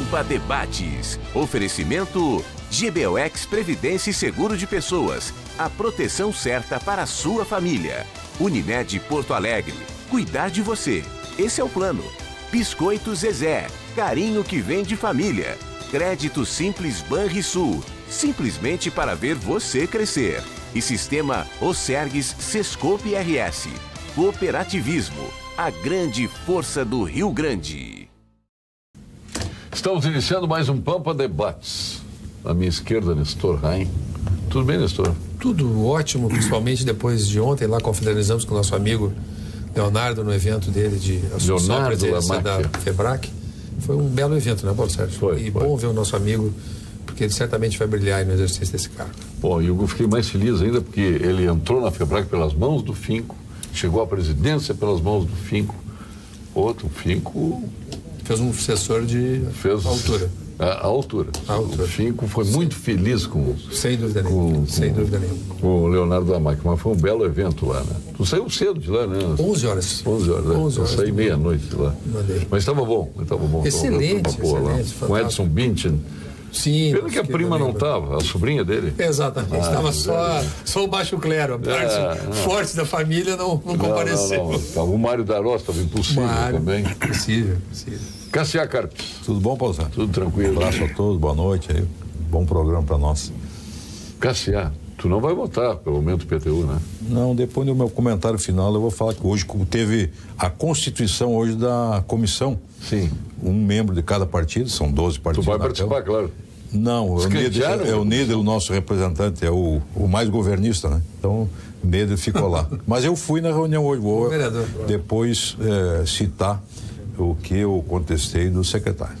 Pampa Debates. Oferecimento GBOX Previdência e Seguro de Pessoas. A proteção certa para a sua família. Unimed Porto Alegre. Cuidar de você. Esse é o plano. Biscoito Zezé. Carinho que vem de família. Crédito Simples Banrisul. Simplesmente para ver você crescer. E Sistema Osergues Sescope RS. Cooperativismo. A grande força do Rio Grande. Estamos iniciando mais um Pampa Debates. À minha esquerda, Nestor Rain. Tudo bem, Nestor? Tudo ótimo, principalmente depois de ontem lá confraternizamos com o nosso amigo Leonardo no evento dele de assunção à presidência da FEBRAC. Foi um belo evento, né, Paulo Sérgio? Foi. Bom ver o nosso amigo, porque ele certamente vai brilhar no exercício desse cargo. Bom, e eu fiquei mais feliz ainda porque ele entrou na FEBRAC pelas mãos do Finco, chegou à presidência pelas mãos do Finco. Outro Finco... Fez um sucessor de altura. A altura. O Finco foi muito feliz com... Sem dúvida nenhuma. Sem dúvida nenhuma. Com o Leonardo Damac, mas foi um belo evento lá, né? Tu saiu cedo de lá, né? 11 horas. 11 horas, né? 11 horas. Eu saí meia-noite de lá. Mandei. Mas estava bom, estava bom. Excelente, excelente. Com Edson Binchen. Sim. Pena que a prima não estava, a sobrinha dele. Exatamente, estava só o baixo clero, a parte forte da família não compareceu. Não. O Mário Darós estava impossível também. Possível. Cassia Carpes. Tudo bom, Paulo Sérgio? Tudo tranquilo. Um abraço a todos, boa noite aí. Bom programa para nós. Cassia, tu não vai votar pelo momento PTU, né? Não, depois do meu comentário final eu vou falar que hoje teve a constituição hoje da comissão. Sim. Um membro de cada partido, são 12 partidos. Tu vai participar, claro. Não, o Neder, o nosso representante, é o mais governista, né? Então, o Neder ficou lá. Mas eu fui na reunião hoje, vou depois citar o que eu contestei do secretário.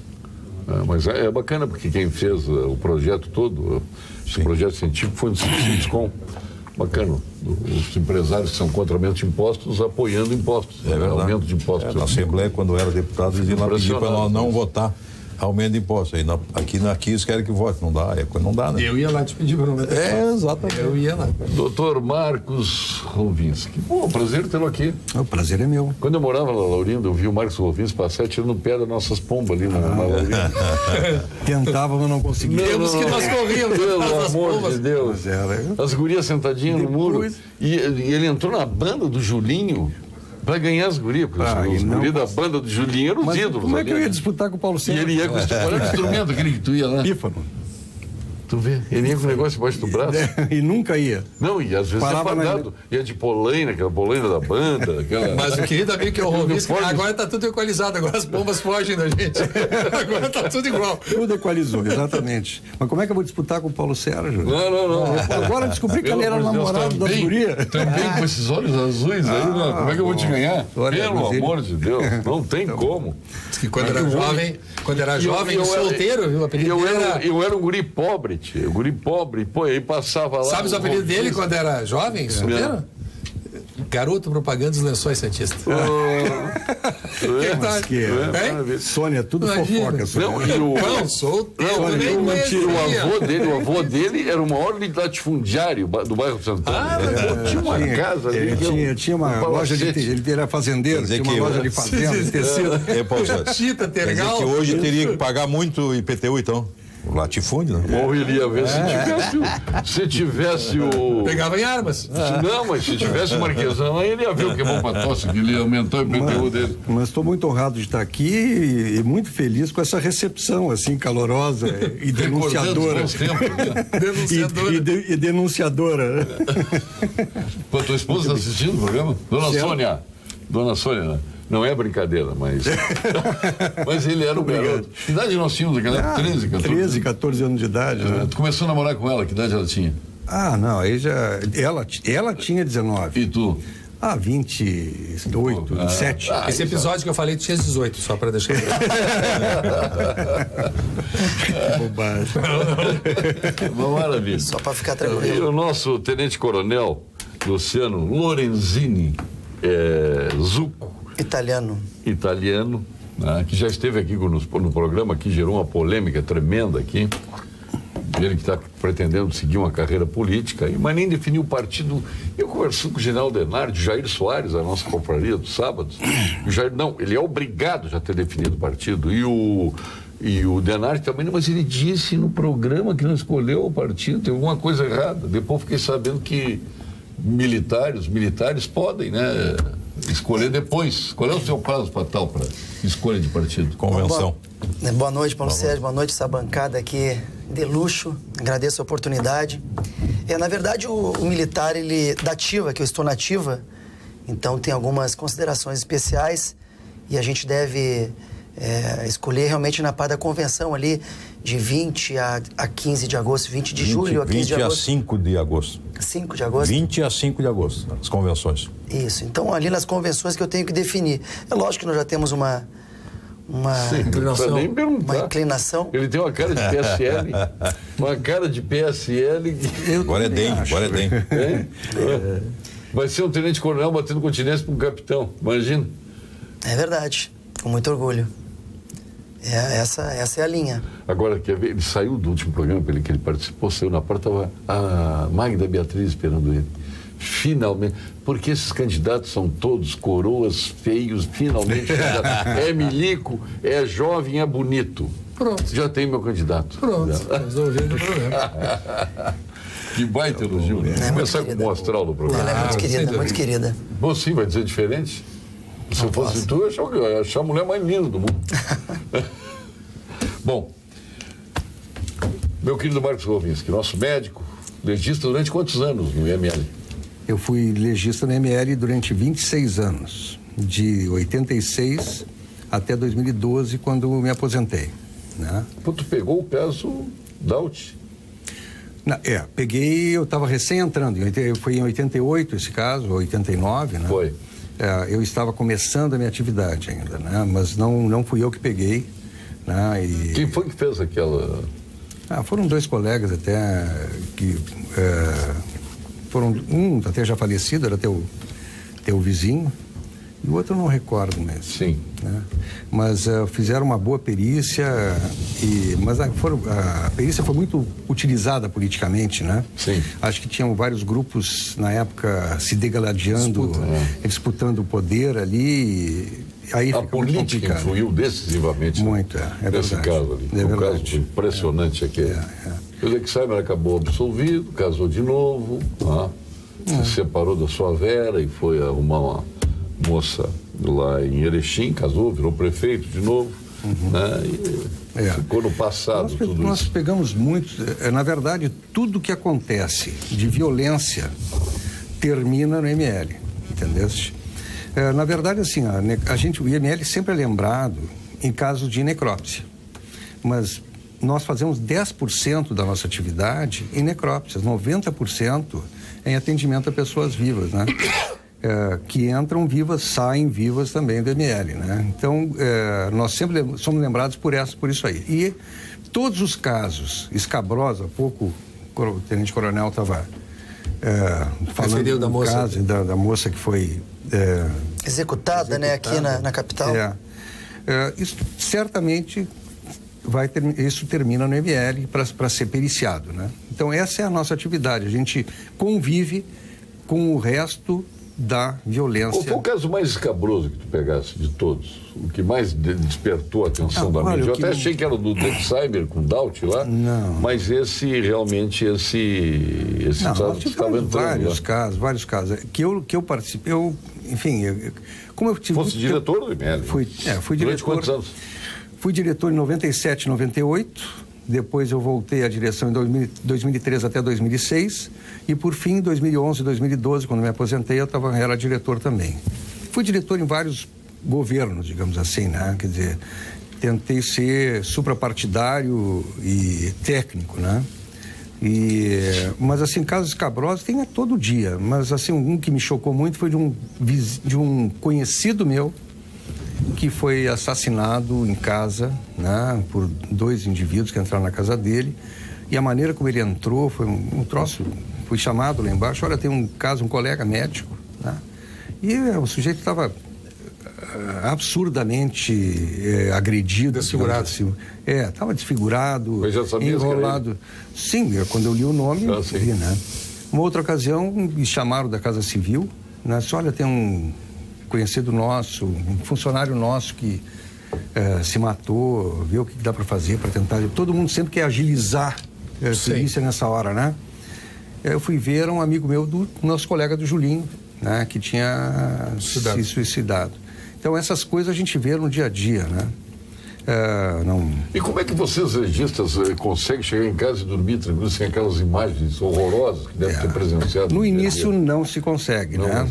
Mas é bacana, porque quem fez o projeto todo, esse projeto científico, foi o Sindicom. Bacana. Os empresários que são contra aumento de impostos apoiando impostos. É verdade. Aumento de impostos. Na Assembleia, quando eu era deputado, eles iam lá pedir para nós não votar aumento de impostos. Aí aqui eles querem que vote, não dá, não dá, né? Eu ia lá te pedir para não votar. Exatamente. Eu ia lá. Doutor Marcos Rovinski. Bom, prazer tê-lo aqui. O prazer é meu. Quando eu morava na Laurindo, eu vi o Marcos Rovinski passar tirando o pé das nossas pombas ali na Laurindo. Tentava, mas não conseguia. Temos que nós corríamos. Pelo amor de Deus. As gurias sentadinhas no muro. E ele entrou na banda do Julinho para ganhar as gurias, porque os gurias da banda do Julinho eram os ídolos. Como é que eu ia disputar com o Paulo Sérgio? E ele ia com o instrumento, aquele que tu ia lá. Pífano. Tu vê, ele ia com o negócio embaixo do braço. E nunca ia. Não, e às vezes é fardado. Ia de polaina, aquela polaina da banda. Mas o querido amigo que eu ouvi, agora está tudo equalizado, agora as bombas fogem da gente. Agora está tudo igual. Tudo equalizou, exatamente. Mas como é que eu vou disputar com o Paulo Sérgio? Não. Agora descobri que ele era namorado das gurias. Também com esses olhos azuis aí, como é que eu vou te ganhar? Pelo amor de Deus, não tem como. Diz que quando era jovem, solteiro, viu? O apelido dele era... Eu era um guri pobre. O guri pobre, pô, aí passava lá. Sabe o apelido dele quando era jovem, solteiro? Garoto Propaganda dos Lençóis Santistas. Sônia, tudo fofoca. Não, solteiro. O avô dele era o maior latifundiário do bairro Santana. Tinha uma casa ali. Ele tinha uma loja de... Ele era fazendeiro, tinha uma loja de fazenda, de tecido. Chita, tergal. Quer dizer que hoje teria que pagar muito IPTU, então? O latifúndio, né? Ou ele ia ver se tivesse o... Pegava em armas. Não, mas se tivesse o Marquesão, aí ele ia ver o que é bom pra tosse, que ele ia aumentar o IPTU dele. Mas estou muito honrado de estar aqui e muito feliz com essa recepção, assim, calorosa e denunciadora. E denunciadora. Pô, tua esposa está assistindo o programa? Dona Sônia, né? Não é brincadeira, mas ele era um garoto. Que idade nós tínhamos naquela época? 13, 14 anos de idade. Né? Tu começou a namorar com ela, que idade ela tinha? Aí já... Ela tinha 19. E tu? 28, 27. Esse episódio que eu falei, tu tinha 18, só para deixar. Que bobagem. Uma maravilha. Só para ficar tranquilo. E o nosso tenente-coronel, Luciano Lorenzini Zucco. Italiano, né, que já esteve aqui no programa, que gerou uma polêmica tremenda aqui. Ele que está pretendendo seguir uma carreira política, mas nem definiu o partido. Eu conversei com o general Denardi, Jair Soares, a nossa confraria dos sábados. Ele é obrigado já a ter definido o partido. E E o Denardi também, mas ele disse no programa que não escolheu o partido, tem alguma coisa errada. Depois fiquei sabendo que os militares podem, né, escolher depois. Qual é o seu prazo para escolha de partido? Convenção. Boa noite, Paulo Sérgio, boa noite, essa bancada aqui de luxo, agradeço a oportunidade. Na verdade, o militar, ele da ativa, que eu estou na ativa, então tem algumas considerações especiais e a gente deve escolher realmente na parte da convenção ali de 20 a 15 de agosto, 20 de julho a 15 de agosto. 20 a 5 de agosto. 5 de agosto? 20 a 5 de agosto, as convenções. Isso, então ali nas convenções que eu tenho que definir. É lógico que nós já temos uma inclinação. Nem perguntar. Uma inclinação. Ele tem uma cara de PSL. Uma cara de PSL. Agora é DEM. Vai ser um tenente-coronel batendo continência para um capitão. Imagina. É verdade. Com muito orgulho. Essa é a linha. Agora, quer ver? Ele saiu do último programa que ele participou, saiu na porta, estava a Magda Beatriz esperando ele. Finalmente, porque esses candidatos são todos coroas, feios, finalmente. É milico, é jovem, é bonito. Pronto. Já tem meu candidato. Pronto, resolvendo o problema. Que baita elogio, né? Vou começar com o astral do programa. Ela é muito querida, muito querida. Bom, sim, vai dizer diferente. Se eu fosse tu, eu ia achar a mulher mais linda do mundo. Bom, meu querido Marcos Rovinski, nosso médico, legista durante quantos anos no IML? Eu fui legista no IML durante 26 anos, de 86 até 2012, quando me aposentei. Né? Pô, tu pegou o peso Daut? Peguei, eu estava recém entrando, foi em 88 esse caso, 89, né? Foi. Eu estava começando a minha atividade ainda, né? Mas não fui eu que peguei. Né? Quem foi que fez aquela... foram 2 colegas até que... um até já falecido, era teu vizinho, e o outro eu não recordo mesmo. Sim. Né? Mas fizeram uma boa perícia, mas a perícia foi muito utilizada politicamente, né? Sim. Acho que tinham vários grupos na época se degladiando, disputando o poder ali. Aí a política influiu decisivamente. Muito, nesse caso ali. Um caso impressionante aqui. O Alexander acabou absolvido, casou de novo, se separou da sua Vera e foi arrumar uma moça lá em Erechim, casou, virou prefeito de novo, né? E ficou no passado nós pegamos muito, na verdade, tudo que acontece de violência termina no IML, entendeste? Na verdade, assim, o IML sempre é lembrado em casos de necrópsia, mas nós fazemos 10% da nossa atividade em necrópsias, 90% em atendimento a pessoas vivas, né? Que entram vivas, saem vivas também do IML, né? Então, nós sempre somos lembrados por isso aí. E todos os casos escabrosos, há pouco o tenente-coronel estava falando do caso da moça que foi... executada, né, aqui na capital. Isso certamente isso termina no IML para ser periciado, né? Então, essa é a nossa atividade. A gente convive com o resto da violência. Qual foi o caso mais escabroso que tu pegasse de todos? O que mais despertou a atenção da mídia? Eu até achei que era o do Cyber com Daut lá, mas esse realmente, esse caso estava entrando. Vários casos. Que eu participei, como eu tive... Fosse diretor do IML? Fui diretor. Durante quantos anos? Fui diretor em 97, 98, depois eu voltei à direção em 2003 até 2006, e por fim, em 2011 e 2012, quando me aposentei, era diretor também. Fui diretor em vários governos, digamos assim, né? Quer dizer, tentei ser suprapartidário e técnico, né? Mas, assim, casos escabrosos tem todo dia, mas, assim, um que me chocou muito foi de um conhecido meu, que foi assassinado em casa, né, por 2 indivíduos que entraram na casa dele, e a maneira como ele entrou foi um troço. Fui chamado lá embaixo, olha, tem um colega médico, né, e o sujeito estava absurdamente agredido. Desfigurado. Assim. Estava desfigurado, mas já sabia enrolado. Sim, quando eu li o nome, vi, né. Uma outra ocasião, me chamaram da Casa Civil, né, olha, tem um conhecido nosso, um funcionário nosso que se matou, ver o que dá para fazer para tentar. Todo mundo sempre quer agilizar a perícia nessa hora, né? Eu fui ver um amigo meu, nosso colega do Julinho, né? Que tinha se suicidado. Então, essas coisas a gente vê no dia a dia, né? Não... E como é que vocês, legistas, conseguem chegar em casa e dormir tranquilo sem aquelas imagens horrorosas que devem ter presenciado? No início não se consegue, né?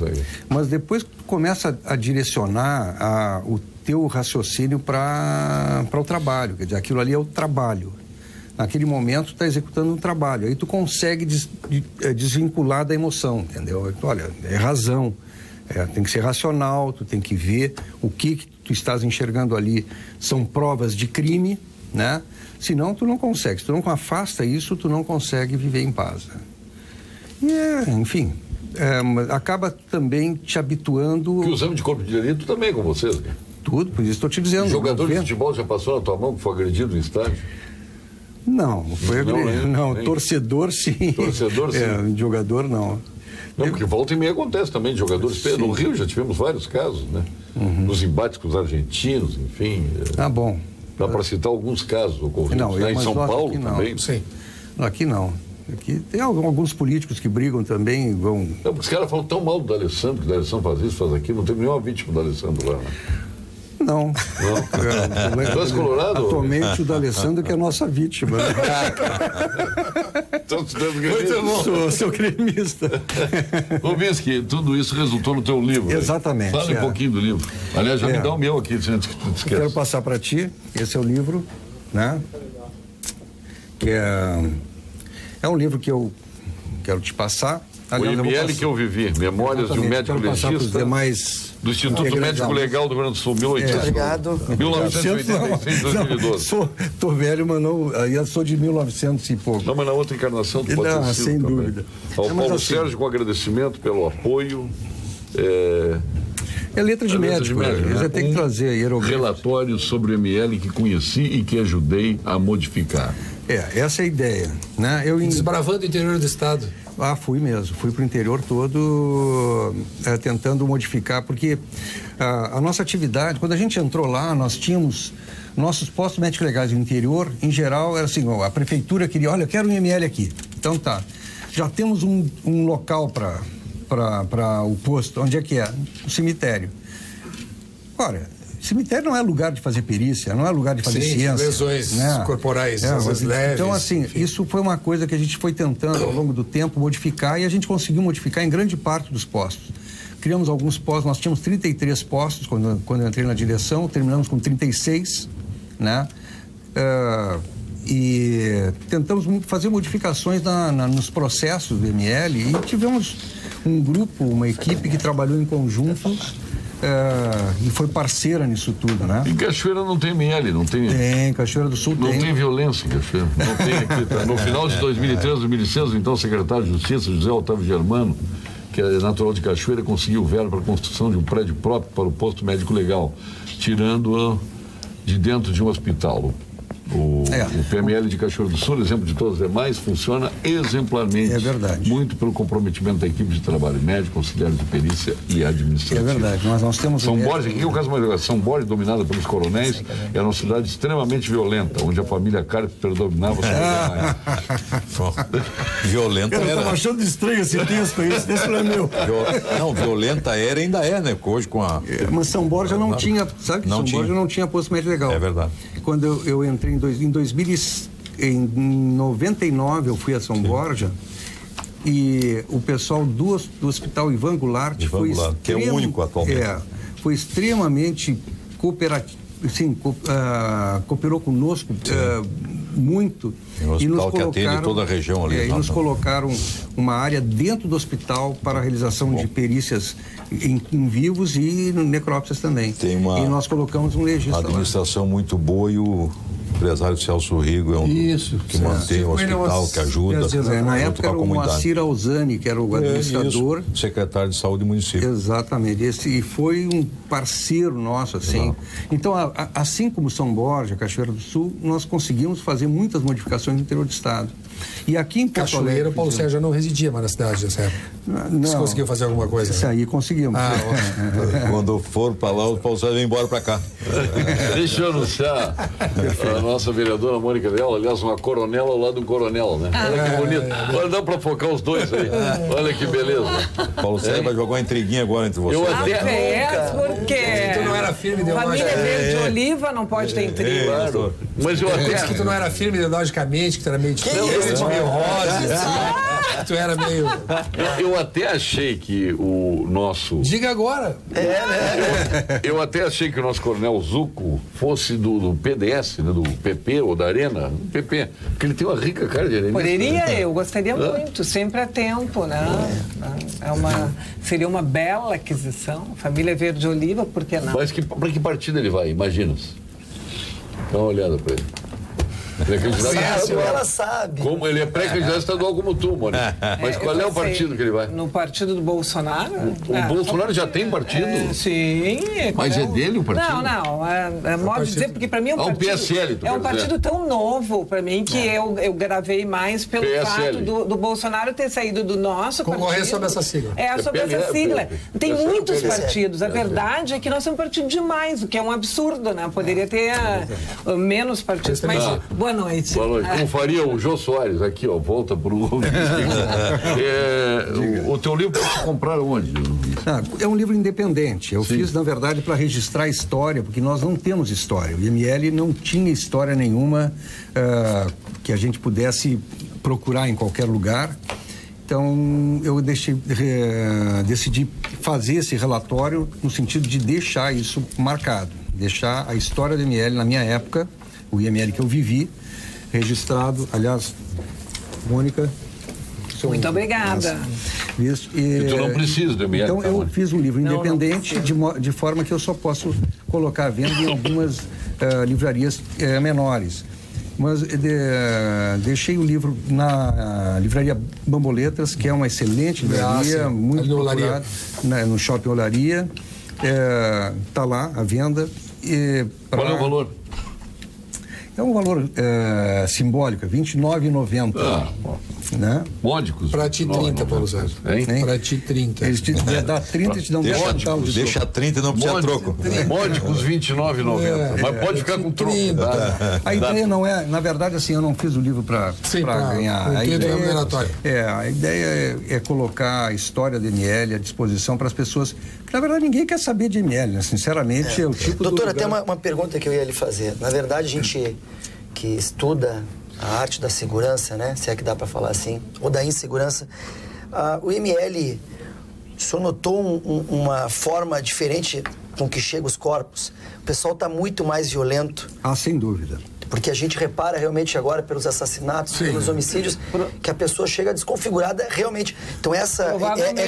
Mas depois começa a direcionar o teu raciocínio para o trabalho. Quer dizer, aquilo ali é o trabalho. Naquele momento tu está executando um trabalho. Aí tu consegue desvincular da emoção, entendeu? Olha, é razão. Tem que ser racional, tu tem que ver o que tu estás enxergando ali são provas de crime, né? Senão tu não consegue. Se tu não afasta isso, tu não consegue viver em paz. Né? E, enfim, acaba também te habituando... Que o exame de corpo de delito também com vocês, né? Tudo, por isso estou te dizendo. O jogador de futebol já passou na tua mão que foi agredido no estádio? Não, foi agredido. Não, torcedor sim. Torcedor sim. Jogador não. Não, porque volta e meia acontece também de jogadores. Sim. No Rio já tivemos vários casos, né? Nos embates com os argentinos, enfim. Bom. Dá para citar alguns casos ocorridos. Não, em São Paulo também. Sim. Aqui não. Aqui tem alguns políticos que brigam também, vão... Não, porque os caras falam tão mal do D'Alessandro, que o D'Alessandro faz isso, faz aquilo, não teve nenhuma vítima do D'Alessandro lá, né? Não. Tu és colorado? Atualmente o D'Alessandro que é a nossa vítima. Então, muito bom. Sou gremista. Ô, Bisque, tudo isso resultou no teu livro. Exatamente. Fala um pouquinho do livro. Aliás, já me dá o meu aqui, antes que tu esqueça. Quero passar para ti, esse é o livro, né? Que é um livro que eu quero te passar. Aliás, o IML que eu vivi, Memórias de um Médico Legista, do Instituto Médico Legal do Rio Grande do Sul, 1800. Obrigado. 1986, 2012. Tô velho, mas não, eu sou de 1900 e pouco. Não, mas na outra encarnação tu pode ter sido sem também. dúvida. Ao Paulo Sérgio, com agradecimento pelo apoio. É letra de médico, né? Você tem que trazer hieroglifos. Relatório sobre o ML que conheci e que ajudei a modificar. Essa é a ideia, né? Desbravando o interior do estado. Fui mesmo. Fui para o interior todo tentando modificar, porque a nossa atividade, quando a gente entrou lá, nós tínhamos nossos postos médicos legais no interior, em geral, era assim, a prefeitura queria, olha, eu quero um IML aqui. Então tá, já temos um local para o posto. Onde é que é? O cemitério. Ora, cemitério não é lugar de fazer perícia, não é lugar de fazer ciência. Lesões, né? Corporais, leves. Então, assim, enfim. Isso foi uma coisa que a gente foi tentando ao longo do tempo modificar, e a gente conseguiu modificar em grande parte dos postos. Criamos alguns postos, nós tínhamos 33 postos quando eu entrei na direção, terminamos com 36, né? E tentamos fazer modificações nos processos do ML, e tivemos um grupo, uma equipe que trabalhou em conjunto e foi parceira nisso tudo, né? Em Cachoeira não tem ML, não tem? Tem, Cachoeira do Sul não tem. Não tem violência em Cachoeira, não tem aqui, tá? No final de 2013, 2006, o então secretário de Justiça, José Otávio Germano, que é natural de Cachoeira, conseguiu verba para a construção de um prédio próprio para o posto médico legal, tirando-a de dentro de um hospital. O PML de Cachoeira do Sul, exemplo de todos os demais, funciona exemplarmente. É verdade. Muito pelo comprometimento da equipe de trabalho médico, auxiliar de perícia e administrativo. É verdade. Nós temos São Borja, aqui é o caso mais legal. São Borja, dominada pelos coronéis, era uma cidade extremamente violenta, onde a família Carpe predominava sobre Violenta era. Eu estava achando estranho esse texto aí, esse texto não é meu. Não, violenta era e ainda é, né? Hoje com a... Mas São Borja não tinha, sabe que São Borja não tinha posto médico legal. É verdade. Quando eu entrei em 99 eu fui a São Borja, e o pessoal do Hospital Ivan Goulart foi que é o único atualmente. Foi extremamente cooperativo, sim, cooperou conosco muito. Um hospital que atende toda a região ali. E nos colocaram uma área dentro do hospital para a realização de perícias em vivos e necrópsias também. E nós colocamos um legista. A administração lá. Muito boa, e o empresário Celso Rigo é um que mantém o hospital, que ajuda. Na época era o Moacir Alzani, que era o administrador. Secretário de Saúde do município. Exatamente. E foi um parceiro nosso, assim. Então, assim como São Borja, Cachoeira do Sul, nós conseguimos fazer muitas modificações no interior do estado. E aqui em Porto Alegre... o Paulo Sérgio não residia mais na cidade nessa época. Não. Você conseguiu fazer alguma coisa? Isso aí conseguimos. Quando for para lá, o Paulo Sérgio vem embora para cá. Deixa eu anunciar a nossa vereadora Mônica Leal, aliás, uma coronela ao lado de um coronel, né? Olha que bonito. Olha, dá para focar os dois aí. Olha que beleza. Paulo Sérgio vai jogar uma intriguinha agora entre vocês. Eu até... porque... Tu não era firme família verde oliva não pode ter intriga. Claro. Mas eu até... que tu não era firme ideologicamente, que tu era meio diferente, meio rosa, tu era meio... Eu até achei que o nosso... Diga agora. Eu até achei que o nosso coronel Zucco fosse do PDS, né, do PP ou da Arena, do PP, porque ele tem uma rica cara de arenista. Poderia, eu gostaria muito, sempre a tempo, né? Seria uma bela aquisição, família verde oliva, por que não? Mas para que partido ele vai, imagina-se? Dá uma olhada para ele. Ela sabe. Como ele é pré-candidato estadual como tu, Mônica. Mas qual é o partido que ele vai? No partido do Bolsonaro. O Bolsonaro já tem partido? Sim. Mas é dele o partido? Não. É modo de dizer, porque para mim é um partido... o PSL, é um partido tão novo para mim que eu gravei mais pelo fato do Bolsonaro ter saído do nosso partido. Concorrer sobre essa sigla. Sobre essa sigla. Tem muitos partidos. A verdade é que nós somos um partido demais, o que é um absurdo, né? Poderia ter menos partidos. Mas... Boa noite. Boa noite. Como faria o Jô Soares aqui, ó, volta para o teu livro para se comprar onde? É um livro independente. Eu fiz, na verdade, para registrar a história, porque nós não temos história. O IML não tinha história nenhuma que a gente pudesse procurar em qualquer lugar. Então, eu decidi fazer esse relatório no sentido de deixar isso marcado, deixar a história do IML na minha época, o IML que eu vivi, registrado. Aliás, Mônica... Muito obrigada. Isso, e tu não precisa do IML. Então, eu fiz um livro independente, de forma que eu só posso colocar à venda em algumas livrarias menores. Mas deixei o livro na livraria Bamboletras, que é uma excelente livraria, muito procurada, no Shopping Olaria. Está lá à venda. Qual é o valor? É um valor simbólico, R$ 29,90. Né? Módicos. Para ti 30, Paulo Sérgio. Para ti 30. Eles te dão 30 e te dão 10 centavos. Deixa 30 e não precisa troco. Módicos R$ 29,90. Mas pode ficar com troco. A ideia não é, na verdade, assim, eu não fiz o livro para ganhar. A ideia é colocar a história da ML à disposição para as pessoas. Que, na verdade, ninguém quer saber de ML, né? Sinceramente, é o tipo Doutora, tem uma pergunta que eu ia lhe fazer. Na verdade, a gente que estuda a arte da segurança, né? Se é que dá para falar assim, ou da insegurança. O IML, o senhor notou uma forma diferente com que chegam os corpos? O pessoal está muito mais violento. Sem dúvida. Porque a gente repara realmente agora pelos assassinatos, pelos homicídios, que a pessoa chega desconfigurada realmente. Então é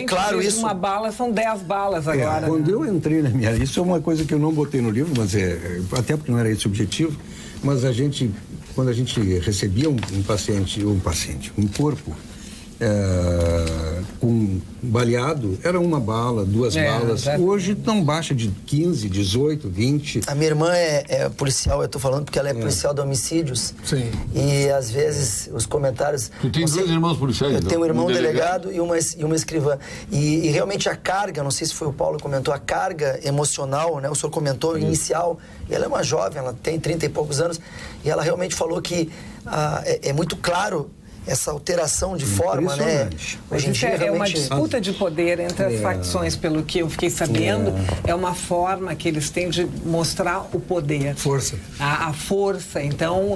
claro isso. Uma bala são 10 balas agora. Quando eu entrei na minha... Isso é uma coisa que eu não botei no livro, mas até porque não era esse o objetivo, mas quando a gente recebia um corpo com baleado, era uma bala, 2 balas. Hoje não baixa de 15, 18, 20. A minha irmã é policial, eu estou falando porque ela é policial de homicídios. Sim. E às vezes os comentários... Tu tem 2 irmãos policiais? Eu tenho um irmão delegado e uma escrivã. E realmente a carga, não sei se foi o Paulo que comentou, a carga emocional, né? O senhor comentou, inicial. Ela é uma jovem, ela tem 30 e poucos anos, e ela realmente falou que é muito claro essa alteração de forma, né? Hoje em dia, realmente... uma disputa de poder entre as facções, pelo que eu fiquei sabendo, é uma forma que eles têm de mostrar o poder. Força. A força. Então,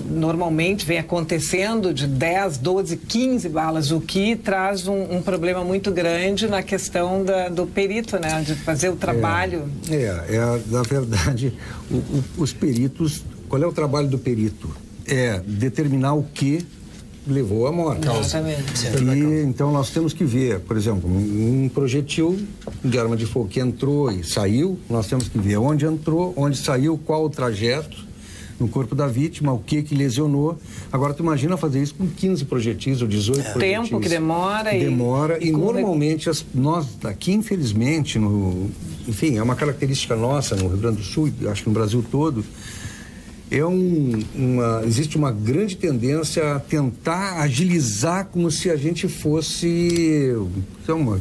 normalmente vem acontecendo de 10, 12, 15 balas, o que traz um problema muito grande na questão do perito, né? De fazer o trabalho. Na verdade, os peritos... Qual é o trabalho do perito? É determinar o que levou à morte. Então nós temos que ver, por exemplo, um projetil de arma de fogo que entrou e saiu, nós temos que ver onde entrou, onde saiu, qual o trajeto no corpo da vítima, o que lesionou. Agora tu imagina fazer isso com 15 projetis ou 18 projetis. Tempo que demora. E normalmente nós aqui, infelizmente, enfim, é uma característica nossa no Rio Grande do Sul, acho que no Brasil todo, existe uma grande tendência a tentar agilizar como se a gente fosse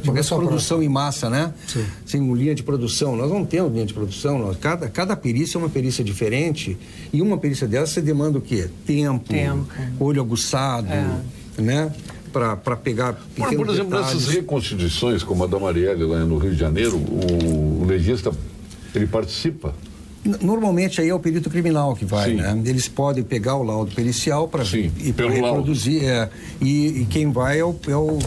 tivesse produção em massa, né? Sim. Sem linha de produção. Nós não temos linha de produção. Cada perícia é uma perícia diferente, e uma perícia dessa você demanda o quê? Tempo. Olho aguçado, né? Para pegar pequenos por exemplo, detalhes. nessas reconstituições, como a da Marielle lá no Rio de Janeiro, o legista, ele participa? Normalmente aí é o perito criminal que vai, né? Eles podem pegar o laudo pericial para reproduzir. E quem vai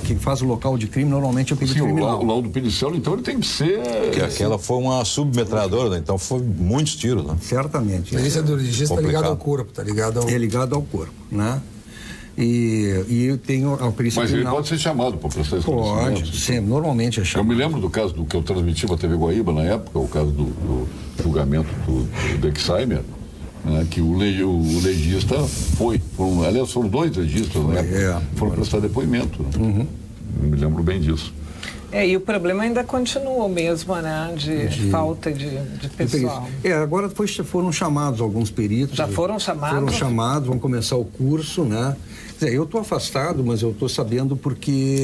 quem faz o local de crime normalmente é o perito criminal. O laudo pericial, então, ele tem que ser... Porque aquela foi uma submetralhadora, né? Então foi muitos tiros, né? Certamente. A perícia do legista está ligado ao corpo, É ligado ao corpo, né? E tem a perícia Mas criminal. ele pode ser chamado para prestar esclarecimento? Pode, sim, normalmente é chamado. Eu me lembro do caso do que eu transmiti para a TV Guaíba na época, o caso do julgamento do Exheimer, né, que o legista aliás, foram 2 legistas, né? Foram prestar depoimento. Né? Eu me lembro bem disso. E o problema ainda continua mesmo, né? De falta de pessoal. Agora foram chamados alguns peritos. Já foram chamados? Foram chamados, vão começar o curso, né? Quer dizer, eu estou afastado, mas eu estou sabendo porque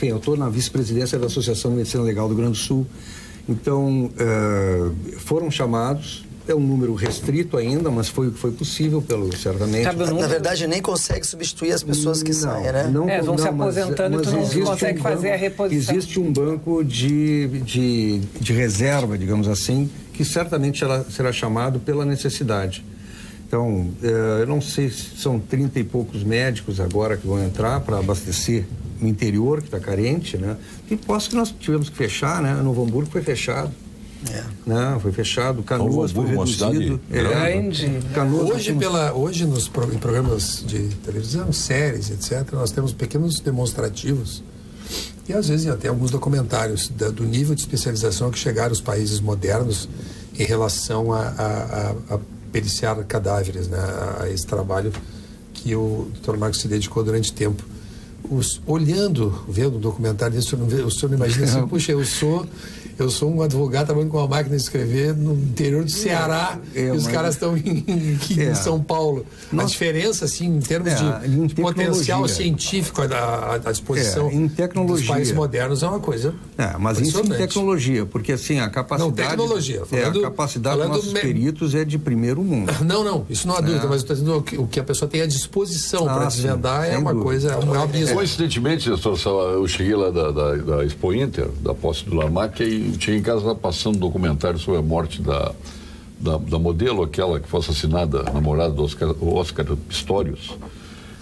eu estou na vice-presidência da Associação de Medicina Legal do Rio Grande do Sul. Então, foram chamados. É um número restrito ainda, mas foi possível, certamente. Na verdade, nem consegue substituir as pessoas que saem, né? Vão se aposentando e tu não consegue fazer a reposição. Existe um banco de reserva, digamos assim, que certamente será chamado pela necessidade. Então, eu não sei se são 30 e poucos médicos agora que vão entrar para abastecer o interior, que está carente, né? E posso que nós tivemos que fechar, né? Novo Hamburgo foi fechado. Não, foi fechado. Canoas foi reduzido. Grande. Hoje em programas de televisão, séries, etc., nós temos pequenos demonstrativos e às vezes até alguns documentários do nível de especialização que chegaram os países modernos em relação a periciar cadáveres, né? A esse trabalho que o Dr. Marcos se dedicou durante tempo. Vendo o documentário desse, o senhor não imagina assim, puxa, eu sou um advogado trabalhando com uma máquina de escrever no interior do Ceará e os caras estão em São Paulo. A diferença, assim, em termos de potencial científico à disposição dos países modernos é uma coisa. Mas isso em tecnologia, porque assim, a capacidade... Não, tecnologia. A capacidade dos nossos peritos é de primeiro mundo. Não, isso não há dúvida, mas eu estou dizendo o que a pessoa tem à disposição para desvendar é uma coisa, é um abismo. Coincidentemente, eu cheguei lá da Expo Inter, da posse do Lamarck, e cheguei em casa passando um documentário sobre a morte da modelo, aquela que foi assassinada, namorada do Oscar Pistorius.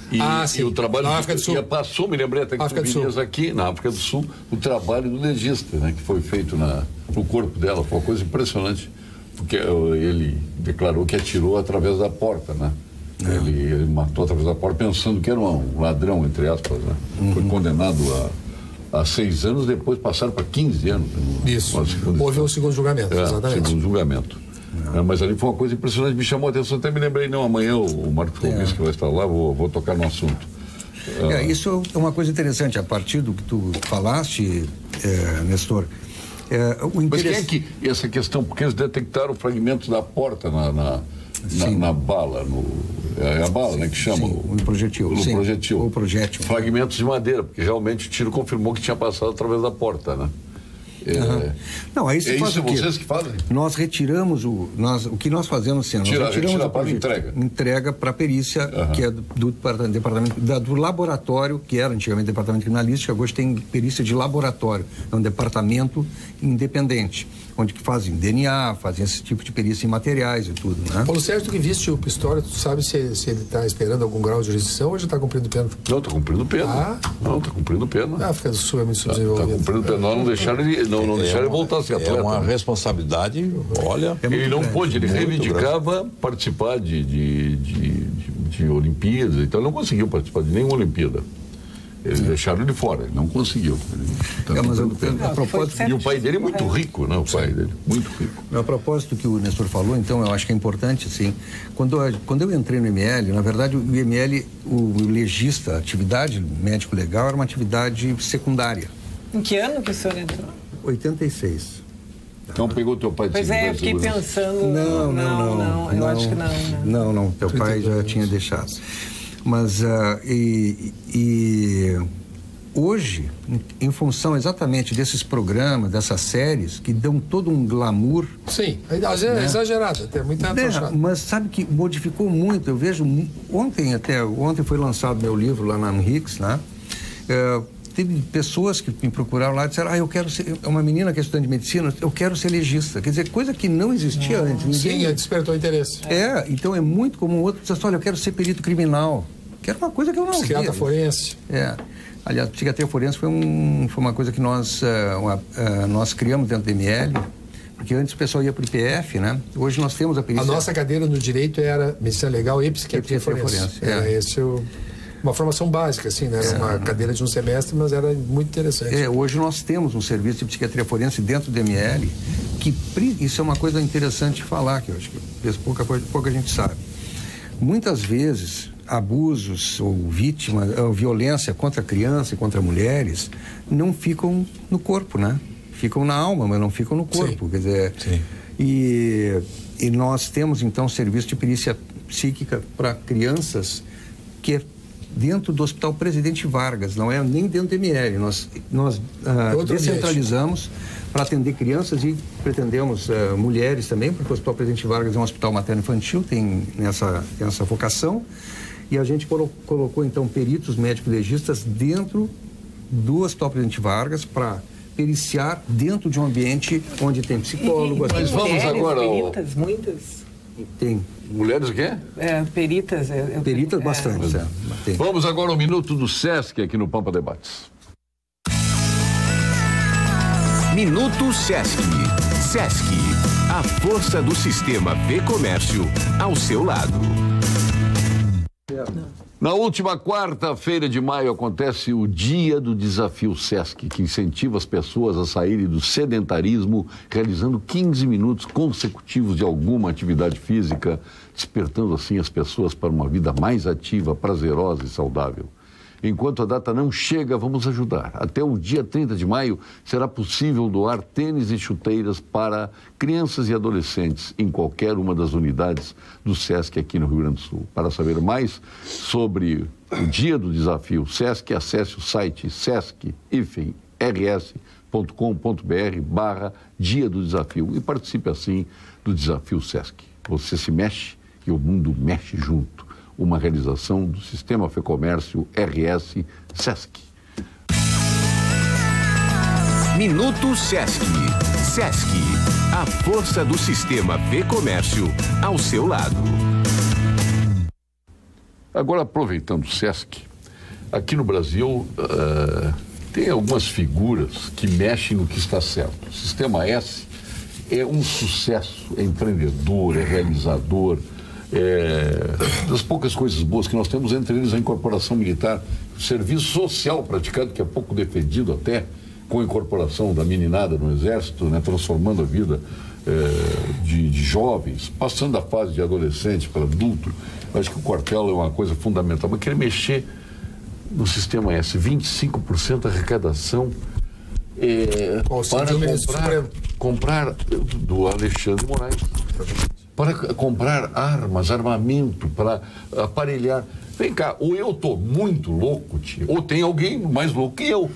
Sim. E o trabalho na África do Sul. Me lembrei até que tu vinias aqui, na África do Sul, o trabalho do legista, né, que foi feito no corpo dela. Foi uma coisa impressionante, porque ele declarou que atirou através da porta, né? Ele matou através da porta pensando que era um ladrão, entre aspas, né? Foi condenado a 6 anos, depois passaram para 15 anos. Isso, houve um segundo julgamento, exatamente. Segundo julgamento. Mas ali foi uma coisa impressionante, me chamou a atenção, até me lembrei, amanhã o Marcos Comis que vai estar lá, vou tocar no assunto. Isso é uma coisa interessante, a partir do que tu falaste, Nestor. Mas quem é que, essa questão, porque eles detectaram fragmentos da porta na bala, é a bala, né, que chama? O projetil. O projétil. Fragmentos de madeira, porque realmente o tiro confirmou que tinha passado através da porta, né? Não, aí se faz isso vocês que fazem? Nós retiramos o que nós fazemos assim, nós retiramos para entrega para a perícia, que é do departamento do laboratório, que era antigamente departamento de criminalística, hoje tem perícia de laboratório, é um departamento independente, onde fazem DNA, fazem esse tipo de perícia em materiais e tudo, né? Paulo Sérgio, tu que viste o Pistorius, tu sabe se ele está esperando algum grau de jurisdição ou já está cumprindo pena? Não, está cumprindo pena. Não, está cumprindo pena. A África do Sul é muito subdesenvolvida. Está cumprindo pena, não deixaram ele... Não deixaram ele voltar a ser atleta. É uma responsabilidade, olha... Ele não pôde, ele reivindicava participar de Olimpíadas, então ele não conseguiu participar de nenhuma Olimpíada. Eles deixaram ele fora, ele não conseguiu. E o pai dele é muito rico, né? O pai dele, muito rico. A propósito que o Nestor falou, então, eu acho que é importante, sim. Quando eu entrei no IML, na verdade, o IML, o legista, a atividade médico-legal era uma atividade secundária. Em que ano que o senhor entrou? 86. Então pegou teu pai de segurança? Pois é, eu fiquei pensando... Não, eu acho que não. Não, teu pai já tinha deixado. Mas, hoje, em função exatamente desses programas, dessas séries, que dão todo um glamour... Sim, é exagerado, tem muita mas sabe que modificou muito, eu vejo... Ontem foi lançado meu livro lá na Amhix, né? Teve pessoas que me procuraram lá e disseram, eu quero ser... Uma menina que é estudante de medicina, eu quero ser legista. Quer dizer, coisa que não existia antes. Sim, despertou interesse. Então é muito comum. Outro diz assim, olha, eu quero ser perito criminal. Que era uma coisa que eu não via. Psiquiatra forense. Aliás, psiquiatria forense foi uma coisa que nós criamos dentro do ML, porque antes o pessoal ia para o IPF, né? Hoje nós temos a perícia... A nossa cadeira no direito era medicina legal e psiquiatria forense. Esse uma formação básica, assim, né? Era uma cadeira de um semestre, mas era muito interessante. Hoje nós temos um serviço de psiquiatria forense dentro do ML, que isso é uma coisa interessante de falar, que eu acho que pouca gente sabe. Muitas vezes, abusos ou violência contra criança e contra mulheres não ficam no corpo, né? Ficam na alma, mas não ficam no corpo. Sim. Quer dizer, e nós temos, então, serviço de perícia psíquica para crianças que é dentro do Hospital Presidente Vargas, não é nem dentro do ML. Nós descentralizamos para atender crianças e pretendemos mulheres também, porque o Hospital Presidente Vargas é um hospital materno-infantil, tem essa vocação, e a gente colocou então peritos médico-legistas dentro do Hospital Presidente Vargas para periciar dentro de um ambiente onde tem psicólogo. Mas vamos agora... Peritas, muitas? Tem. Mulheres o quê? Peritas. Peritas bastante. Vamos agora ao Minuto do Sesc aqui no Pampa Debates. Minuto Sesc. Sesc, a força do sistema V-Comércio ao seu lado. Na última quarta-feira de maio acontece o Dia do Desafio Sesc, que incentiva as pessoas a saírem do sedentarismo, realizando 15 minutos consecutivos de alguma atividade física, despertando assim as pessoas para uma vida mais ativa, prazerosa e saudável. Enquanto a data não chega, vamos ajudar. Até o dia 30 de maio será possível doar tênis e chuteiras para crianças e adolescentes em qualquer uma das unidades do Sesc aqui no Rio Grande do Sul. Para saber mais sobre o Dia do Desafio Sesc, acesse o site sesc-rs.com.br/Dia do Desafio e participe assim do Desafio Sesc. Você se mexe e o mundo mexe junto. Uma realização do Sistema Fê-Comércio RS Sesc. Minuto Sesc. Sesc, a força do Sistema Fê-Comércio ao seu lado. Agora, aproveitando o Sesc, aqui no Brasil tem algumas figuras que mexem no que está certo. O Sistema S é um sucesso, é empreendedor, é realizador, das poucas coisas boas que nós temos, entre eles a incorporação militar, o serviço social praticado, que é pouco defendido até, com a incorporação da meninada no Exército, né, transformando a vida de jovens, passando a fase de adolescente para adulto. Eu acho que o quartel é uma coisa fundamental, mas querer mexer no Sistema S, 25% da arrecadação para comprar do Alexandre Moraes. Para comprar armas, armamento, para aparelhar. Vem cá, ou eu estou muito louco, tio, ou tem alguém mais louco que eu.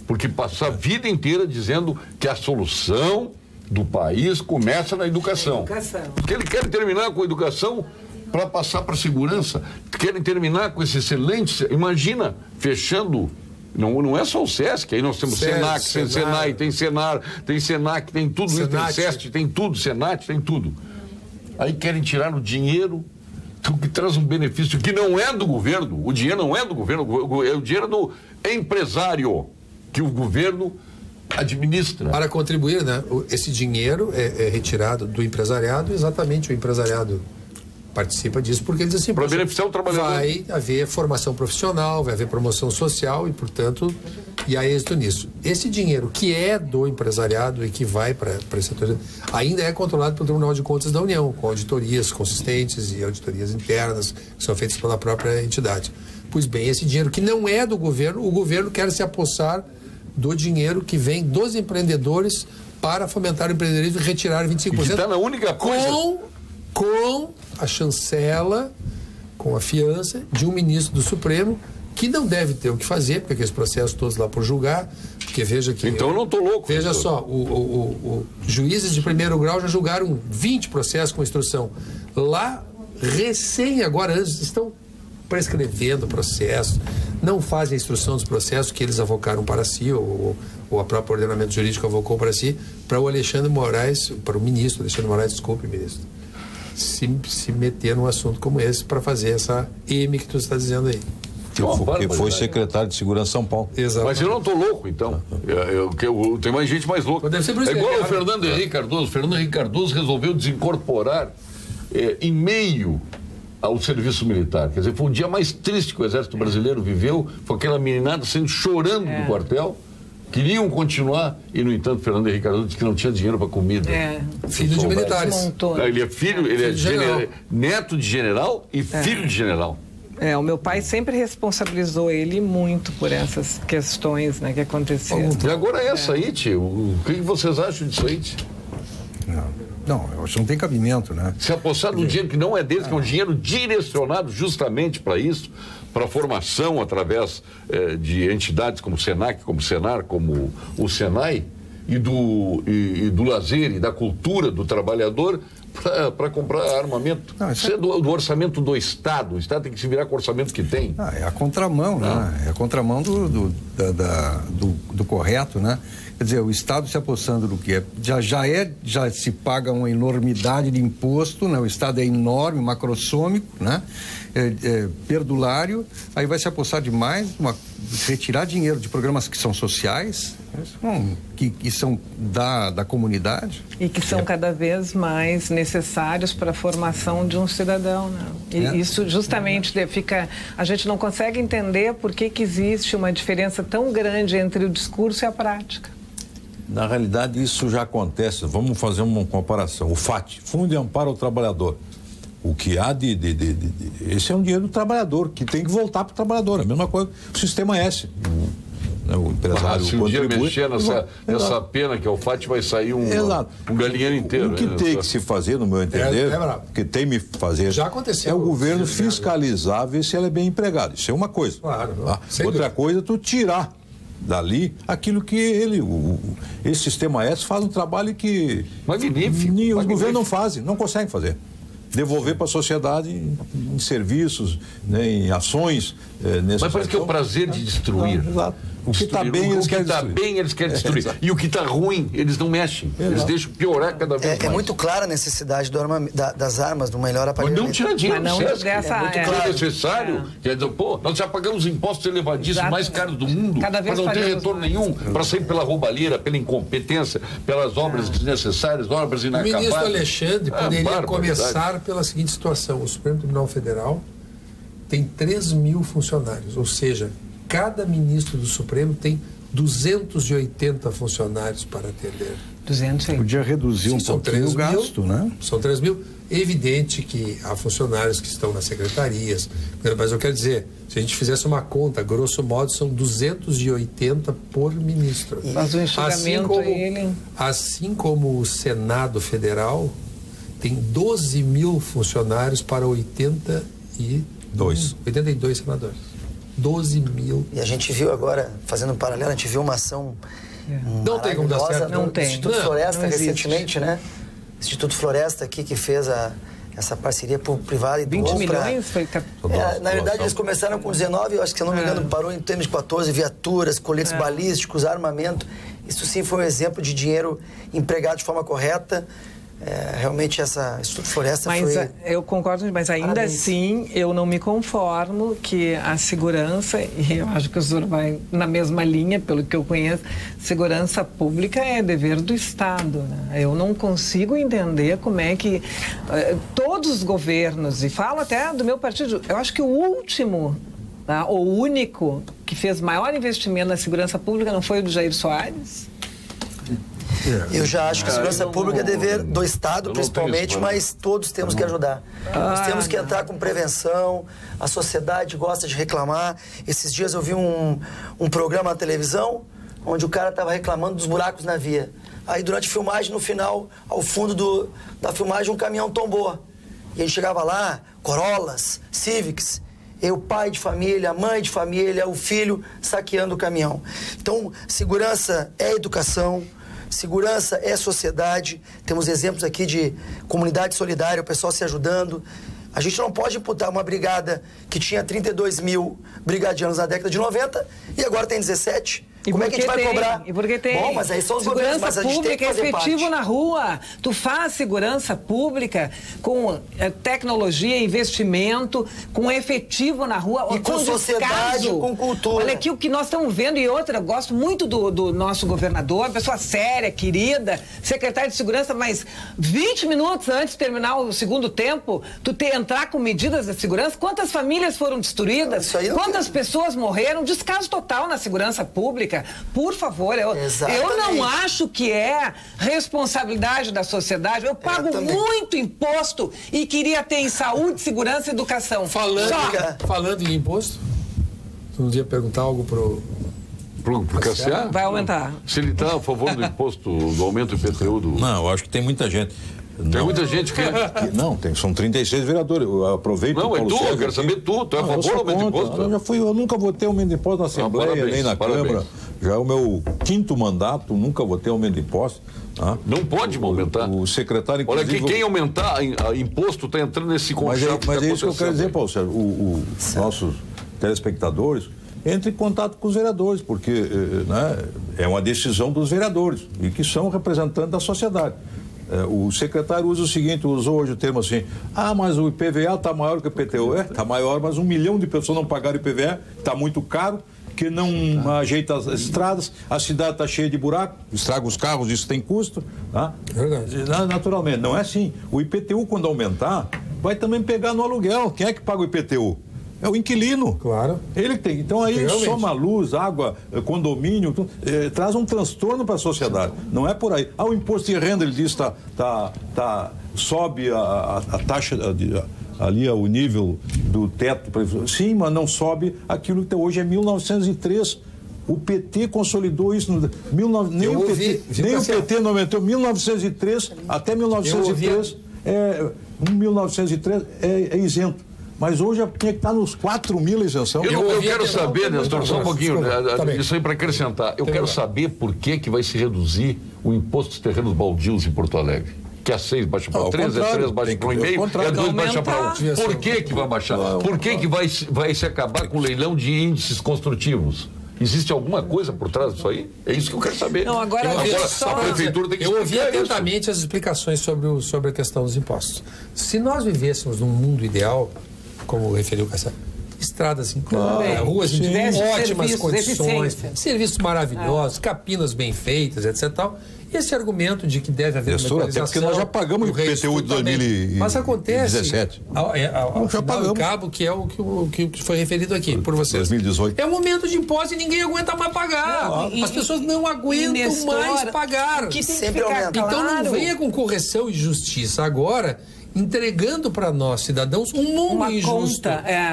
Porque passar a vida inteira dizendo que a solução do país começa na educação. Porque eles querem terminar com a educação para passar para a segurança. Querem terminar com esse excelente... Imagina, fechando... Não é só o Sesc, aí nós temos Senac, tem Senai, tem Senar, tem Senac, tem tudo isso, tem SEST, tem tudo, Senat, tem tudo. Aí querem tirar o dinheiro que traz um benefício que não é do governo, o dinheiro não é do governo, é o dinheiro do empresário, que o governo administra. Para contribuir, né? Esse dinheiro é retirado do empresariado, exatamente o empresariado participa disso, porque eles assim, para beneficiar o trabalhador, vai haver formação profissional, vai haver promoção social e, portanto, e há êxito nisso. Esse dinheiro que é do empresariado e que vai para esse setor ainda é controlado pelo Tribunal de Contas da União, com auditorias consistentes e auditorias internas que são feitas pela própria entidade. Pois bem, esse dinheiro que não é do governo, o governo quer se apossar do dinheiro que vem dos empreendedores para fomentar o empreendedorismo e retirar 25%. Que está na única coisa. Com a chancela, com a fiança de um ministro do Supremo, que não deve ter o que fazer, porque aqueles processos todos lá por julgar, porque veja que... Então eu não estou louco. Veja só, juízes de primeiro grau já julgaram 20 processos com instrução. Lá, agora, estão prescrevendo o processo, não fazem a instrução dos processos que eles avocaram para si, ou a própria ordenamento jurídico avocou para si, para o Alexandre Moraes, para o ministro Alexandre Moraes, desculpe, ministro, se meter num assunto como esse para fazer essa M que tu está dizendo aí. Que foi secretário de Segurança de São Paulo. Exato. Mas eu não estou louco, então. Tem mais gente mais louca. É igual o Fernando Henrique Cardoso. Fernando Henrique Cardoso resolveu desincorporar em meio ao serviço militar. Quer dizer, foi o dia mais triste que o Exército Brasileiro viveu. Foi aquela meninada saindo chorando do quartel. Queriam continuar e, no entanto, Fernando Henrique Cardoso disse que não tinha dinheiro para comida. Filho de militares. Ele é neto de general e filho de general. O meu pai sempre responsabilizou ele muito por essas questões, né, que aconteceram. E agora essa aí, tio, o que vocês acham disso aí, tio? Não, eu acho que não tem cabimento, né? Se apostar num dinheiro que não é deles, que é um dinheiro direcionado justamente para isso, para a formação através de entidades como o Senac, como o Senar, como o Senai, e do lazer e da cultura do trabalhador, para comprar armamento. Isso é do orçamento do Estado. O Estado tem que se virar com o orçamento que tem. É a contramão, né? É a contramão do correto, né? Quer dizer, o Estado se apossando do que já se paga uma enormidade de imposto, né? O Estado é enorme, macrossômico, né? Perdulário, aí vai se apossar demais, retirar dinheiro de programas que são sociais, que são da comunidade. E que são cada vez mais necessários para a formação de um cidadão, né? E isso justamente a gente não consegue entender por que existe uma diferença tão grande entre o discurso e a prática. Na realidade, isso já acontece. Vamos fazer uma comparação. O FAT, Fundo de Amparo ao Trabalhador. O que há esse é um dinheiro do trabalhador, que tem que voltar para o trabalhador. A mesma coisa, o Sistema S. O empresário se um dia mexer nessa pena que é o FAT, vai sair um galinheiro inteiro. O que tem que se fazer, no meu entender, o que tem que fazer já aconteceu, é o governo fiscalizar, ver se ela é bem empregada. Isso é uma coisa. Claro. Outra coisa é tu tirar dali aquilo que esse Sistema S faz um trabalho que magnífico. Os governos não fazem, não conseguem fazer. Devolver para a sociedade em serviços, né, em ações. Mas parece que é o prazer de destruir. Exato. O que está bem, eles querem destruir. E o que está ruim, eles não mexem. Eles deixam piorar cada vez mais. É muito clara a necessidade das armas, do melhor aparelho. Mas não tira dinheiro. Mas não é muito claro necessário. Quer dizer, nós já pagamos impostos elevadíssimos mais caros do mundo para não ter retorno nenhum, para sair pela roubalheira, pela incompetência, pelas obras desnecessárias, obras inacabadas. O ministro Alexandre poderia começar pela seguinte situação: o Supremo Tribunal Federal tem 3.000 funcionários, ou seja, cada ministro do Supremo tem 280 funcionários para atender. 200. Podia reduzir um pouquinho o gasto, né? São 3.000. É evidente que há funcionários que estão nas secretarias, mas eu quero dizer, se a gente fizesse uma conta, grosso modo, são 280 por ministro. Mas o enxugamento assim como o Senado Federal tem 12.000 funcionários para 82 senadores. 12.000. E a gente viu agora, fazendo um paralelo, a gente viu uma ação não tem como dar certo. Não tem. Instituto Floresta recentemente, né? Instituto Floresta aqui que fez essa parceria privada e 20 milhões foi na verdade eles começaram com 19, eu acho que, se eu não me engano, parou em termos de 14 viaturas, coletes balísticos, armamento. Isso sim foi um exemplo de dinheiro empregado de forma correta. Realmente essa Instituto Floresta foi... eu concordo, mas ainda assim eu não me conformo que a segurança, e eu acho que o senhor vai na mesma linha, pelo que eu conheço, segurança pública é dever do Estado, né? Eu não consigo entender como é que todos os governos, e falo até do meu partido, eu acho que o último, tá, o único que fez maior investimento na segurança pública não foi o do Jair Soares? Eu já acho que a segurança pública é dever do Estado, principalmente, mas todos temos que ajudar. Nós temos que entrar com prevenção, a sociedade gosta de reclamar. Esses dias eu vi um programa na televisão onde o cara estava reclamando dos buracos na via. Aí durante a filmagem, no final, ao fundo da filmagem, um caminhão tombou. E a gente chegava lá, Corollas, Civics, o pai de família, a mãe de família, o filho saqueando o caminhão. Então, segurança é educação, segurança é sociedade. Temos exemplos aqui de comunidade solidária, o pessoal se ajudando. A gente não pode imputar uma brigada que tinha 32 mil brigadianos na década de 90 e agora tem 17. Como é que a gente vai cobrar? E porque tem. Bom, mas aí são os governos, mas a gente tem que fazer parte. Efetivo na rua. Tu faz segurança pública com tecnologia, investimento, com efetivo na rua. E com sociedade, com cultura. Olha aqui o que nós estamos vendo. E outra, eu gosto muito do nosso governador, pessoa séria, querida, secretário de segurança, mas 20 minutos antes de terminar o segundo tempo, tu entrar com medidas de segurança, quantas famílias foram destruídas? Quantas pessoas morreram? Descaso total na segurança pública. Por favor, eu não acho que é responsabilidade da sociedade. Eu pago muito imposto e queria ter em saúde, segurança e educação. Falando em imposto, tu não ia perguntar algo pro Cassiano? Vai aumentar. Se ele está a favor do imposto, do aumento do IPTU do... Não, eu acho que tem muita gente. Tem muita gente que... Não, são 36 vereadores. Eu aproveito... Não, é tu, eu quero saber tu. Tu é a favor do aumento de imposto? Eu nunca votei aumento de imposto na Assembleia, nem na Câmara. Já é o meu 5º mandato, nunca votei aumento de imposto. Não pode aumentar. O secretário... Olha, que quem aumentar imposto está entrando nesse conchato. Mas é isso que eu quero dizer, Paulo Sérgio. Os nossos telespectadores entrem em contato com os vereadores, porque é uma decisão dos vereadores e que são representantes da sociedade. O secretário usa o seguinte, usou hoje o termo assim, mas o IPVA está maior que o IPTU. Está maior, mas 1 milhão de pessoas não pagaram IPVA, está muito caro, que não ajeita as estradas, a cidade está cheia de buraco, estraga os carros, isso tem custo. Verdade. Naturalmente, não é assim. O IPTU, quando aumentar, vai também pegar no aluguel. Quem é que paga o IPTU? É o inquilino. Claro. Ele tem. Então aí soma luz, água, condomínio, traz um transtorno para a sociedade. Não é por aí. O imposto de renda, ele diz, sobe a taxa ali, o nível do teto. Sim, mas não sobe aquilo que hoje é 1903. O PT consolidou isso. Nem o PT não aumentou. 1903 até 1903 1903 é isento. Mas hoje tinha que estar nos 4 mil a isenção. Eu quero saber, Nestor, só um pouquinho, isso aí para acrescentar. Eu quero saber por que vai se reduzir o imposto dos terrenos baldios em Porto Alegre. Que é 6 baixa para 3, é 3 baixa para 1,5, é 2 baixa para 1. Por que vai baixar? Por que vai se acabar com o leilão de índices construtivos? Existe alguma coisa por trás disso aí? É isso que eu quero saber. Não, agora a prefeitura tem que explicar. Eu ouvi atentamente as explicações sobre a questão dos impostos. Se nós vivêssemos num mundo ideal, como referiu o Cassiano, estradas ruas em ótimas condições, serviços maravilhosos, capinas bem feitas, etc. Tal. Esse argumento de que deve haver uma até porque nós já pagamos o IPTU de 2017. Mas acontece ao cabo, que é o que foi referido aqui por vocês. 2018. É um momento de imposto e ninguém aguenta mais pagar. As pessoas não aguentam mais pagar. Que tem que ficar claro. Então não venha com correção e justiça agora, entregando para nós, cidadãos, um mundo injusto,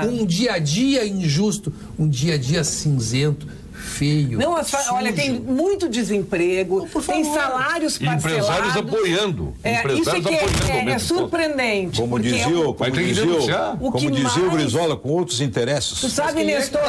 um dia a dia injusto, um dia a dia cinzento, feio. Não, olha, tem muito desemprego, tem salários parcelados. Empresários apoiando. Isso aqui é surpreendente. Como dizia o Brizola, com outros interesses. Tu sabe, Nestor,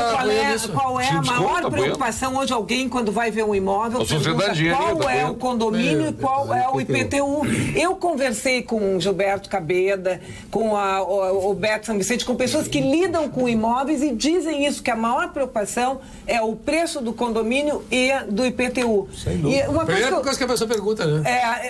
qual é a maior preocupação hoje alguém quando vai ver um imóvel? Qual é o condomínio e qual é o IPTU? Eu conversei com o Gilberto Cabeda, com o Beto São Vicente, com pessoas que lidam com imóveis e dizem isso, que a maior preocupação é o preço do condomínio e do IPTU. Sem dúvida. Primeira coisa que a pessoa pergunta, né?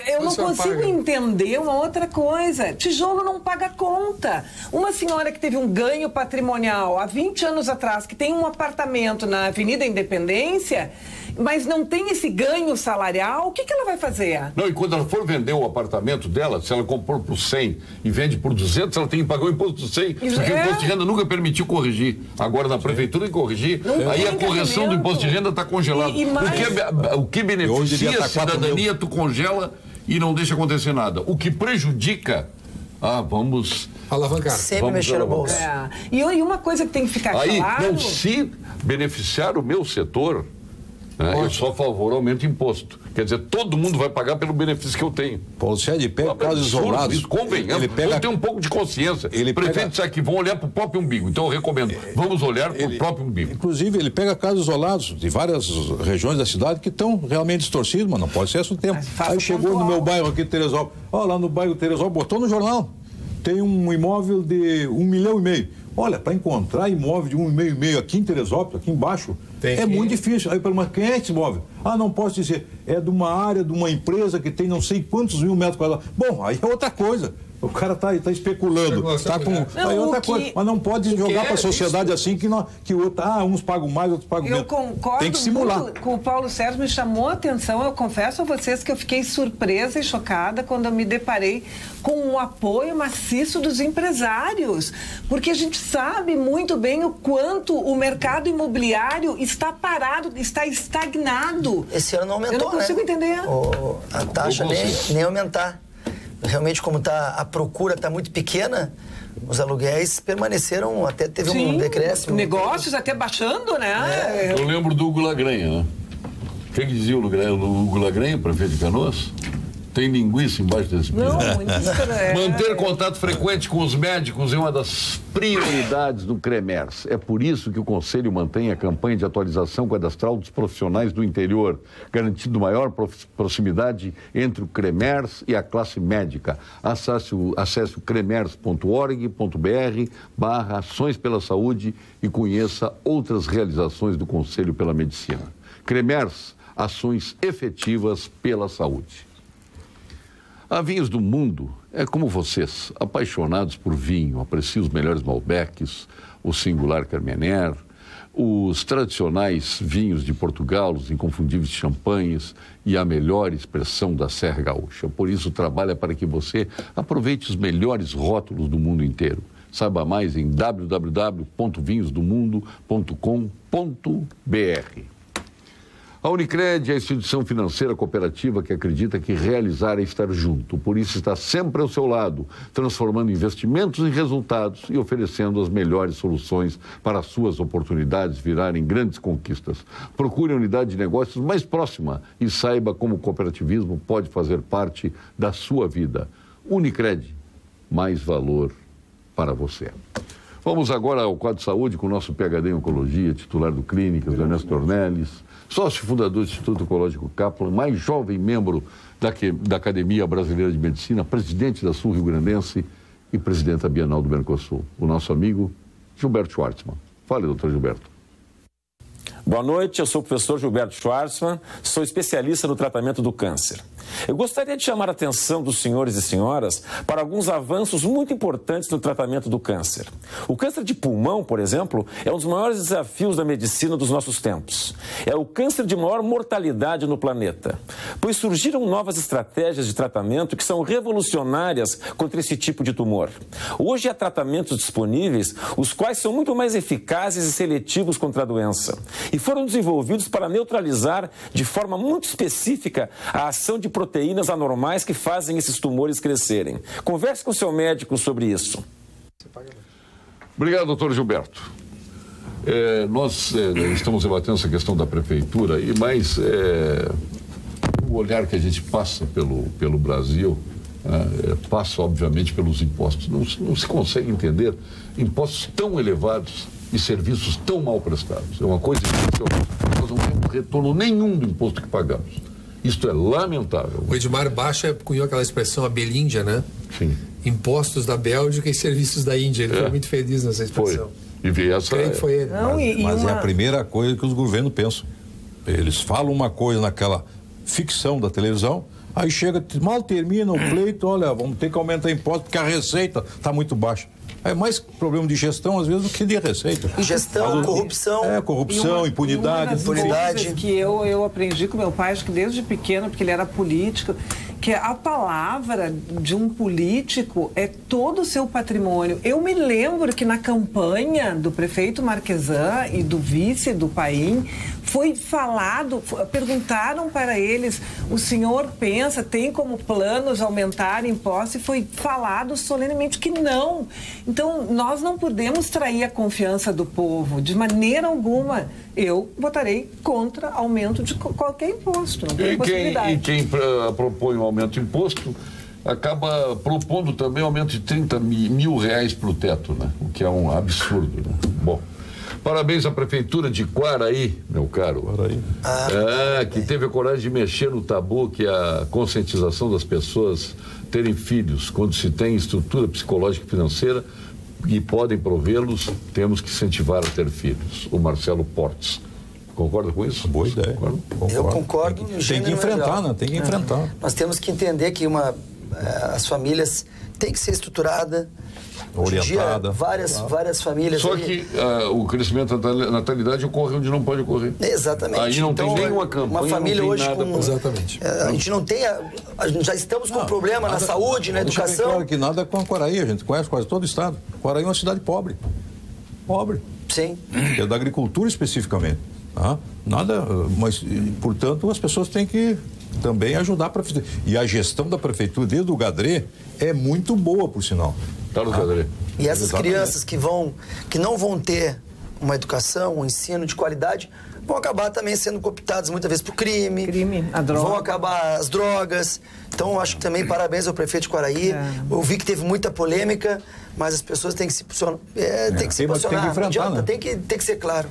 Eu não consigo entender uma outra coisa. Tijolo não paga conta. Uma senhora que teve um ganho patrimonial há 20 anos atrás, que tem um apartamento na Avenida Independência, mas não tem esse ganho salarial, o que ela vai fazer? Não, e quando ela for vender o apartamento dela, se ela comprou por 100 e vende por 200, ela tem que pagar o imposto do 100, porque o imposto de renda nunca permitiu corrigir. Agora na prefeitura tem que corrigir, aí a correção do imposto de renda está congelado. O que beneficia a cidadania, tu congela e não deixa acontecer nada. O que prejudica, vamos alavancar. Sempre mexer no bolso. E uma coisa que tem que ficar claro... Não, se beneficiar o meu setor, Eu sou a favor do aumento de imposto. Quer dizer, todo mundo vai pagar pelo benefício que eu tenho. Paulo Sérgio pega casos isolados. Convenhamos, vamos ter um pouco de consciência. Prefeitos aqui vão olhar para o próprio umbigo. Então eu recomendo, vamos olhar para o próprio umbigo. Inclusive, ele pega casos isolados de várias regiões da cidade que estão realmente distorcidos, mas não pode ser esse o tempo. Aí chegou no meu bairro aqui, Teresópolis. Lá no bairro Teresópolis, botou no jornal. Tem um imóvel de 1,5 milhão. Olha, para encontrar imóvel de 1,5 milhão aqui em Teresópolis, aqui embaixo, muito difícil. Aí eu pergunto, quem é esse imóvel? Não posso dizer. É de uma área, de uma empresa que tem não sei quantos mil metros quadrados. Bom, aí é outra coisa. O cara tá especulando. Aí é outra coisa. Mas não pode jogar para a sociedade assim que uns pagam mais, outros pagam menos. Eu concordo. Tem que simular. Com o Paulo Sérgio, me chamou a atenção. Eu confesso a vocês que eu fiquei surpresa e chocada quando eu me deparei com o apoio maciço dos empresários. Porque a gente sabe muito bem o quanto o mercado imobiliário está parado, está estagnado. Esse ano não aumentou, eu não consigo entender. A taxa nem aumentar. Realmente, como a procura está muito pequena, os aluguéis permaneceram, até teve um decréscimo. Negócios até baixando, né? Eu lembro do Hugo Lagranha, né? O que dizia o Hugo Lagranha, prefeito de Canoas? Tem linguiça embaixo desse piso. Manter contato frequente com os médicos é uma das prioridades do CREMERS. É por isso que o Conselho mantém a campanha de atualização cadastral dos profissionais do interior, garantindo maior proximidade entre o CREMERS e a classe médica. Acesse o cremers.org.br/ações pela saúde e conheça outras realizações do Conselho pela Medicina. CREMERS, ações efetivas pela saúde. A Vinhos do Mundo é como vocês, apaixonados por vinho, apreciam os melhores Malbecs, o singular Carmener, os tradicionais vinhos de Portugal, os inconfundíveis champanhes e a melhor expressão da Serra Gaúcha. Por isso, trabalha para que você aproveite os melhores rótulos do mundo inteiro. Saiba mais em www.vinhosdomundo.com.br. A Unicred é a instituição financeira cooperativa que acredita que realizar é estar junto. Por isso está sempre ao seu lado, transformando investimentos em resultados e oferecendo as melhores soluções para as suas oportunidades virarem grandes conquistas. Procure a unidade de negócios mais próxima e saiba como o cooperativismo pode fazer parte da sua vida. Unicred, mais valor para você. Vamos agora ao quadro de saúde com o nosso PhD em Oncologia, titular do Clínicas, Ernesto Ornelis, sócio fundador do Instituto Oncológico Kaplan, mais jovem membro da Academia Brasileira de Medicina, presidente da Sul Rio Grandense e presidente da Bienal do Mercosul. O nosso amigo Gilberto Schwartzman. Fale, doutor Gilberto. Boa noite, eu sou o professor Gilberto Schwartzman, sou especialista no tratamento do câncer. Eu gostaria de chamar a atenção dos senhores e senhoras para alguns avanços muito importantes no tratamento do câncer. O câncer de pulmão, por exemplo, é um dos maiores desafios da medicina dos nossos tempos. É o câncer de maior mortalidade no planeta, pois surgiram novas estratégias de tratamento que são revolucionárias contra esse tipo de tumor. Hoje há tratamentos disponíveis, os quais são muito mais eficazes e seletivos contra a doença, e foram desenvolvidos para neutralizar de forma muito específica a ação de proteínas anormais que fazem esses tumores crescerem. Converse com seu médico sobre isso. Obrigado, doutor Gilberto. Nós estamos debatendo essa questão da prefeitura, e mais o olhar que a gente passa pelo Brasil, passa, obviamente, pelos impostos. Não se consegue entender impostos tão elevados e serviços tão mal prestados. É uma coisa impressionante. Nós não temos retorno nenhum do imposto que pagamos. Isto é lamentável. O Edmar Baixa cunhou aquela expressão, a Belíndia, né? Sim. Impostos da Bélgica e serviços da Índia. Ele foi muito feliz nessa expressão. E creio que foi ele. Mas é a primeira coisa que os governos pensam. Eles falam uma coisa naquela ficção da televisão, aí chega, mal termina o pleito, olha, vamos ter que aumentar imposto porque a receita está muito baixa. É mais problema de gestão, às vezes, do que de receita. Gestão, corrupção. Corrupção, impunidade. Impunidade. Que eu aprendi com meu pai, acho que desde pequeno, porque ele era político, que a palavra de um político é todo o seu patrimônio. Eu me lembro que na campanha do prefeito Marquesan e do vice do Paim, foi falado, perguntaram para eles, o senhor pensa, tem como planos aumentar impostos? E foi falado solenemente que não. Então, nós não podemos trair a confiança do povo, de maneira alguma. eu votarei contra aumento de qualquer imposto. Não tem possibilidade. E quem propõe um aumento de imposto acaba propondo também um aumento de 30 mil reais para o teto, né? O que é um absurdo, né? Bom, parabéns à Prefeitura de Quaraí, meu caro. Quaraí. Que teve a coragem de mexer no tabu, que é a conscientização das pessoas terem filhos. Quando se tem estrutura psicológica e financeira e podem provê-los, temos que incentivar a ter filhos. O Marcelo Portes. Concorda com isso? Boa ideia. Eu concordo. Tem que enfrentar, né? Tem que enfrentar. Nós temos que entender que as famílias têm que ser estruturadas, orientada. Várias famílias. Só que o crescimento da natalidade ocorre onde não pode ocorrer. Exatamente. Aí não tem nenhuma campanha. Uma família hoje nada com. Exatamente. A gente não tem. Já estamos com problema na saúde, na educação. Claro que nada com a Quaraí, a gente conhece quase todo o estado. Quaraí é uma cidade pobre. Pobre. Sim. Que é da agricultura especificamente. Nada, mas, portanto, as pessoas têm que também ajudar a prefeitura. E a gestão da prefeitura, desde o Gadré, é muito boa, por sinal. Carlos Gadré. E essas crianças que não vão ter uma educação, um ensino de qualidade, vão acabar também sendo cooptadas muitas vezes por crime, a droga. Vão acabar as drogas. Então, eu acho que também parabéns ao prefeito de Quaraí. Eu vi que teve muita polêmica, mas as pessoas têm que se posicionar. Tem que se posicionar. Tem que enfrentar, né? Tem que ser claro.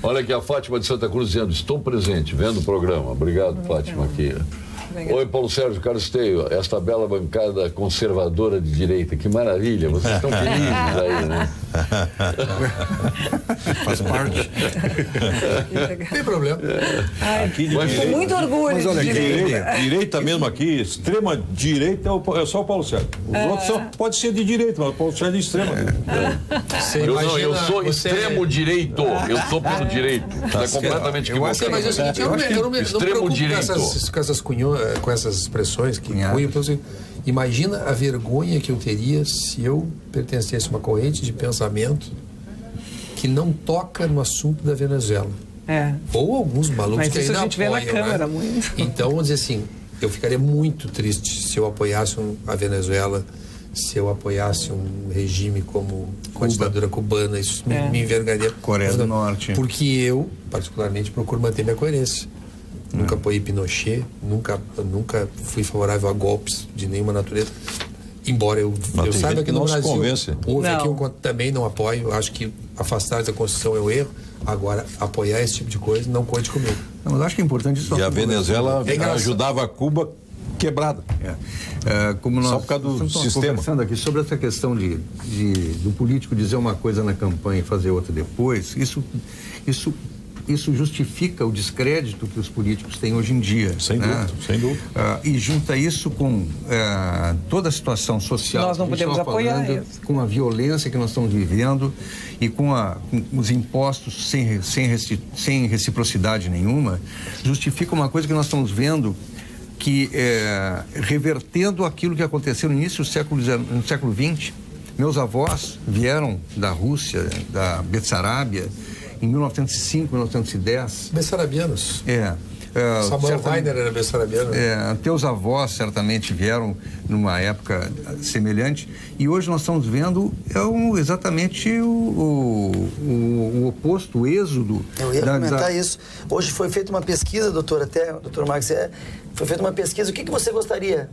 Olha aqui a Fátima de Santa Cruz dizendo, estou presente, vendo o programa. Obrigado, Fátima, aqui. Oi, Paulo Sérgio Caristeio, esta bela bancada conservadora de direita, que maravilha, vocês estão felizes aí, né? Faz parte. Não tem problema. Aqui com muito orgulho. Mas olha, direita mesmo aqui, extrema direita é só o Paulo Sérgio. Os outros pode ser de direita, mas o Paulo Sérgio é de extrema. Eu sou extremo direito, eu sou pelo direito. Está completamente equivocado. Mas é o seguinte, eu não me preocupo com essas expressões que cunham. Imagina a vergonha que eu teria se eu pertencesse a uma corrente de pensamento que não toca no assunto da Venezuela. Ou alguns malucos que ainda a gente vê na Câmara, muito. Então, vamos dizer assim, eu ficaria muito triste se eu apoiasse a Venezuela, se eu apoiasse um regime como a ditadura cubana. Isso me envergaria. Coreia do Norte. Porque eu, particularmente, procuro manter minha coerência. Nunca apoiei Pinochet, nunca fui favorável a golpes de nenhuma natureza. Embora eu saiba que no Brasil houve aqui também não apoio. Acho que afastar da Constituição é um erro. Agora, apoiar esse tipo de coisa, não conte comigo. Não, mas acho que é importante isso. E a Venezuela ajudava a Cuba quebrada. Como nós só por causa do sistema. Conversando aqui sobre essa questão do político dizer uma coisa na campanha e fazer outra depois, isso justifica o descrédito que os políticos têm hoje em dia. Sem dúvida. E junta isso com toda a situação social. Nós não podemos apoiar isso. Com a violência que nós estamos vivendo e com os impostos sem reciprocidade nenhuma, justifica uma coisa que nós estamos vendo que revertendo aquilo que aconteceu no início do século XX. Meus avós vieram da Rússia, da Bessarábia, em 1905, 1910. Bessarabianos. Samuel Weiner era bessarabiano. Teus avós certamente vieram numa época semelhante. E hoje nós estamos vendo exatamente o oposto, o êxodo. Eu ia comentar isso. Hoje foi feita uma pesquisa, doutor Marcos, foi feita uma pesquisa. O que você gostaria?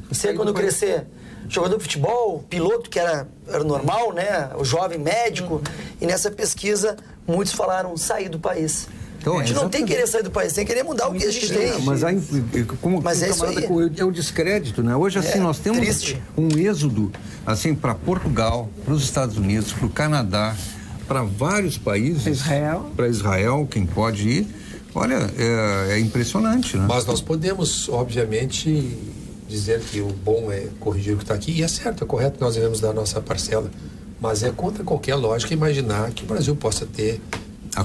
Você, quando crescer, jogador de futebol, piloto, que era normal, né? O jovem médico. E nessa pesquisa, muitos falaram sair do país. Então, a gente não tem que querer sair do país, tem que querer mudar o que a gente tem. Mas é isso aí. É o descrédito, né? Hoje, assim, nós temos um êxodo, assim, para Portugal, para os Estados Unidos, para o Canadá, para vários países. Para Israel, quem pode ir. Olha, é impressionante, né? Mas nós podemos, obviamente, dizer que o bom é corrigir o que está aqui, e é certo, é correto, nós devemos dar a nossa parcela, mas é contra qualquer lógica imaginar que o Brasil possa ter,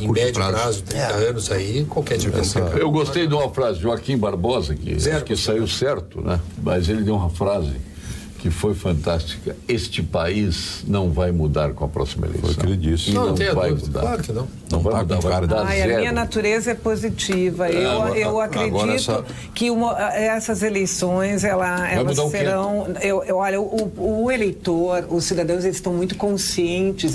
em médio prazo 30 anos aí, qualquer dimensão. Eu gostei de uma frase de Joaquim Barbosa, que acho que saiu certo, né? Mas ele deu uma frase que foi fantástica. Este país não vai mudar com a próxima eleição. Foi o que ele disse. Não vai mudar. Claro que não. Não vai mudar, vai dar zero. A minha natureza é positiva. Eu acredito que essas eleições, elas serão... Olha, o eleitor, os cidadãos, eles estão muito conscientes,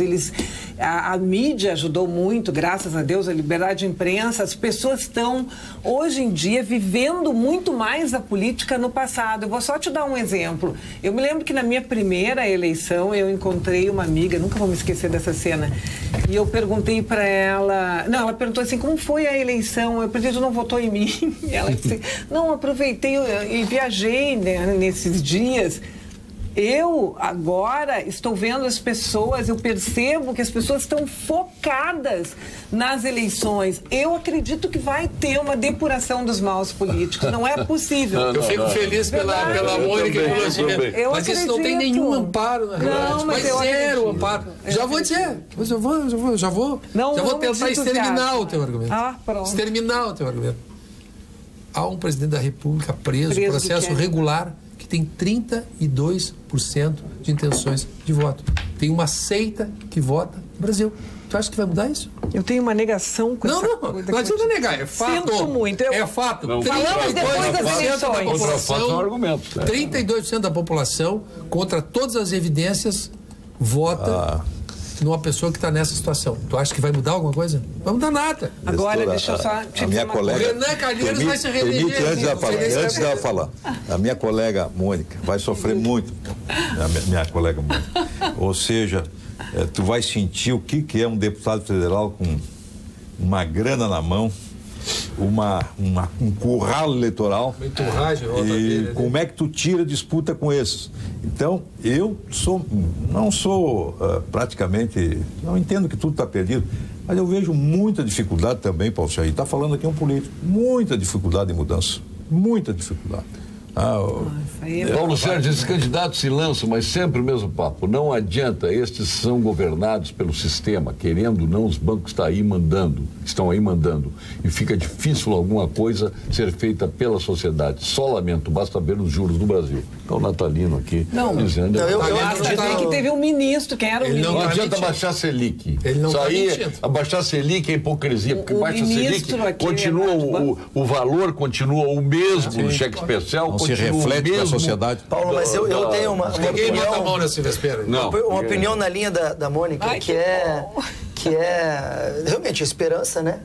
a mídia ajudou muito, graças a Deus, a liberdade de imprensa. As pessoas estão, hoje em dia, vivendo muito mais a política no passado. Eu vou só te dar um exemplo. Eu me lembro que na minha primeira eleição eu encontrei uma amiga, nunca vou me esquecer dessa cena, e eu perguntei para ela, ela perguntou assim, como foi a eleição? Eu perguntei, tu não votou em mim? Ela disse, não, aproveitei e viajei, né, nesses dias. Eu, agora, estou vendo as pessoas, eu percebo que as pessoas estão focadas nas eleições. Eu acredito que vai ter uma depuração dos maus políticos. Não é possível. Eu fico feliz pela Mônica e pelo Gilberto. Mas isso não tem nenhum amparo, na realidade. Mas zero amparo. Já vou dizer. Já vou tentar exterminar o teu argumento. Pronto. Exterminar o teu argumento. Há um presidente da República preso em processo regular que tem 32% de intenções de voto. Tem uma seita que vota no Brasil. Tu acha que vai mudar isso? Eu tenho uma negação com essa coisa. Não adianta negar, é fato. Sinto muito. É fato. Falamos depois das eleições. Contra fato são argumentos. 32% da população, contra todas as evidências, vota numa pessoa que está nessa situação. Tu acha que vai mudar alguma coisa? Não vai mudar nada. Agora, deixa eu só te dizer minha colega, o Renan Calheiros vai se reeleger. Antes dela falar, a minha colega Mônica vai sofrer muito. Minha colega Mônica. Ou seja, tu vai sentir o que é um deputado federal com uma grana na mão, um curral eleitoral. Uma enturragem, e como é que tu tira disputa com esses? Então, eu não sou praticamente, não entendo que tudo está perdido, mas eu vejo muita dificuldade também, Paulo Chahi, está falando aqui um político, muita dificuldade de mudança, muita dificuldade. Paulo Sérgio, esses candidatos se lançam, mas sempre o mesmo papo. Não adianta, estes são governados pelo sistema, querendo ou não, os bancos estão aí mandando. E fica difícil alguma coisa ser feita pela sociedade. Só lamento, basta ver os juros do Brasil. Então, o Natalino aqui dizendo... Eu acho que teve um ministro, quem era o ministro? Não adianta baixar a Selic. Isso aí, abaixar a Selic é hipocrisia, porque baixa a Selic, continua o valor continua o mesmo no cheque especial, se reflete na sociedade. Paulo, mas eu tenho uma ninguém bota a mão nessa véspera. Uma opinião na linha da Mônica, que é realmente a esperança, né?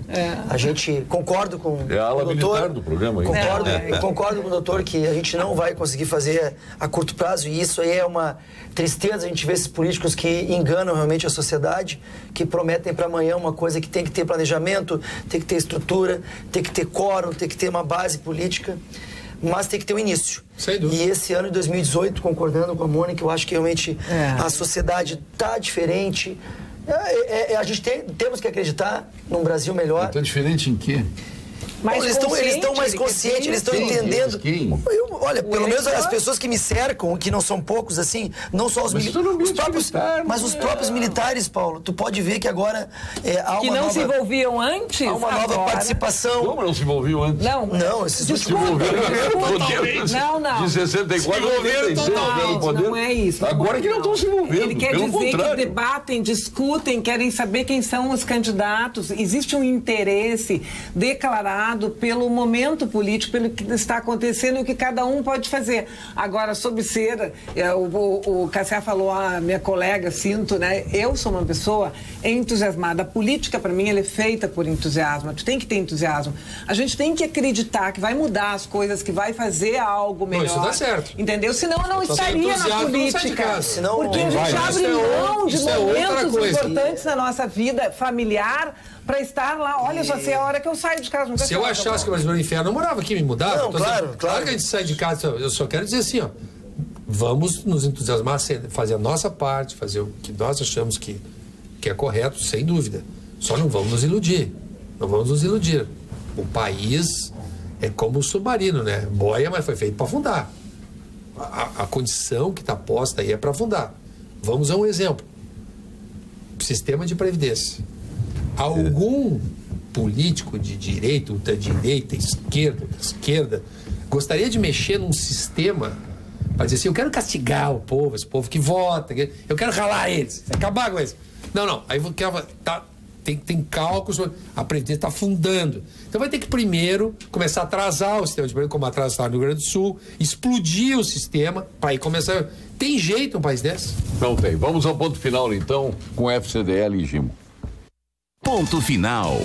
A gente concordo com a ala militar do programa. Eu concordo com o doutor que a gente não vai conseguir fazer a curto prazo, e isso aí é uma tristeza. A gente vê esses políticos que enganam realmente a sociedade, que prometem para amanhã uma coisa que tem que ter planejamento, tem que ter estrutura, tem que ter quórum, tem que ter uma base política, mas tem que ter um início. Sem dúvida. E esse ano de 2018, concordando com a Mônica, eu acho que realmente a sociedade está diferente. A gente temos que acreditar num Brasil melhor. Está diferente em quê? Mas eles estão mais conscientes, eles estão entendendo. Olha, pelo menos as pessoas que me cercam, que não são poucos, assim, não só os militares, mas os próprios militares, Paulo. Tu pode ver que agora há uma que não se envolviam antes. Há uma nova participação. Como não se envolviam antes? Não, esses últimos. Não. De 64 a 96, não é isso. Agora que não estão se envolvendo. Ele quer dizer que debatem, discutem, querem saber quem são os candidatos. Existe um interesse declarado pelo momento político, pelo que está acontecendo e o que cada um pode fazer. Agora, sobre ser, o Cassiar falou, a minha colega, sinto, né? Eu sou uma pessoa entusiasmada. A política, para mim, ela é feita por entusiasmo. Tu tem que ter entusiasmo. A gente tem que acreditar que vai mudar as coisas, que vai fazer algo melhor. Isso dá certo. Entendeu? Senão eu não estaria na política. Porque a gente abre mão de momentos importantes na nossa vida familiar para estar lá. Olha, só sei a hora que eu saio de casa. Se eu achasse que o Brasil era um inferno, eu morava aqui, me mudava. Não, claro que a gente sai de casa. Eu só quero dizer assim, vamos nos entusiasmar, fazer a nossa parte, fazer o que nós achamos que é correto, sem dúvida. Só não vamos nos iludir. Não vamos nos iludir. O país é como o submarino, né? Boia, mas foi feito para afundar. A condição que está posta aí é para afundar. Vamos a um exemplo. Sistema de previdência. Algum político de direita, ultradireita, esquerda, gostaria de mexer num sistema para dizer assim, eu quero castigar o povo, esse povo que vota, eu quero ralar eles, acabar com eles. Não, aí tem cálculos, a Previdência está afundando. Então vai ter que primeiro começar a atrasar o sistema de Previdência, como atrasar no Rio Grande do Sul, explodir o sistema, para aí começar... Tem jeito um país desse? Não tem. Vamos ao ponto final, então, com FCDL e Gimo. Ponto final.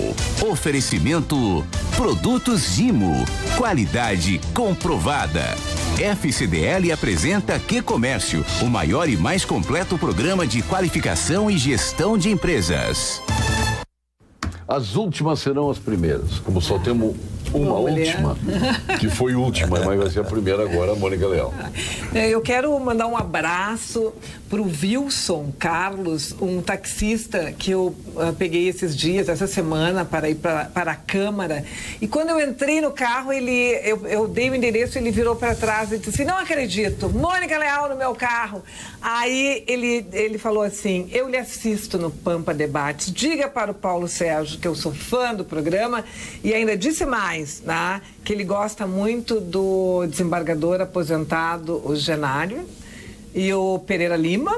Oferecimento Produtos Gimo. Qualidade comprovada. FCDL apresenta Que Comércio, o maior e mais completo programa de qualificação e gestão de empresas. As últimas serão as primeiras. Como só temos uma última, que foi última, mas vai ser a primeira agora, a Mônica Leal. Eu quero mandar um abraço para o Wilson Carlos, um taxista que eu peguei esses dias, essa semana, para ir para a Câmara. E quando eu entrei no carro, eu dei o endereço, ele virou para trás e disse assim, não acredito, Mônica Leal no meu carro. Aí ele falou assim, eu lhe assisto no Pampa Debates, diga para o Paulo Sérgio que eu sou fã do programa, e ainda disse mais, né, que ele gosta muito do desembargador aposentado, o Genário, e o Pereira Lima,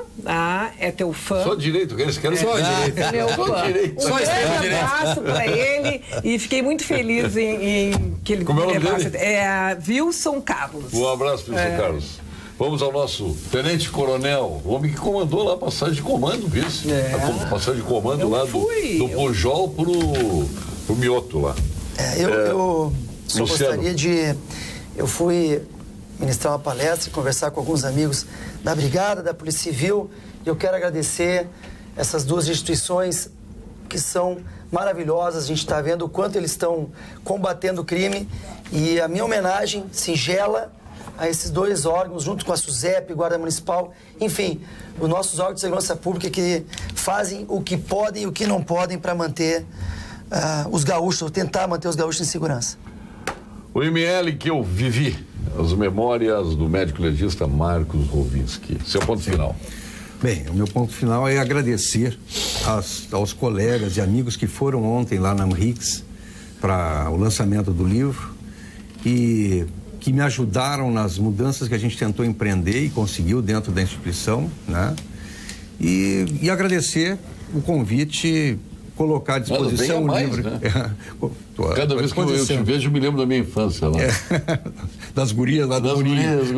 é teu fã. Só direito, que eles querem só direito. Meu fã. Um grande abraço para ele e fiquei muito feliz em que ele... Como é o nome dele? É Wilson Carlos. Um abraço, Wilson Carlos. Vamos ao nosso Tenente Coronel, o homem que comandou lá a passagem de comando, vice. A passagem de comando lá do Pujol pro Mioto lá. Eu só gostaria de... Eu fui ministrar uma palestra e conversar com alguns amigos da Brigada, da Polícia Civil, e eu quero agradecer essas duas instituições que são maravilhosas. A gente está vendo o quanto eles estão combatendo o crime, e a minha homenagem singela a esses dois órgãos, junto com a SUSEP, Guarda Municipal, enfim, os nossos órgãos de segurança pública que fazem o que podem e o que não podem para manter os gaúchos, ou tentar manter os gaúchos em segurança. O ML que eu vivi, as memórias do médico legista Marcos Rovinski. Seu ponto final. Bem, o meu ponto final é agradecer aos colegas e amigos que foram ontem lá na MRIX para o lançamento do livro e que me ajudaram nas mudanças que a gente tentou empreender e conseguiu dentro da instituição, né? E agradecer o convite, colocar à disposição o livro. Né? Cada vez que eu te vejo, eu me lembro da minha infância lá. Das gurias lá do gurias.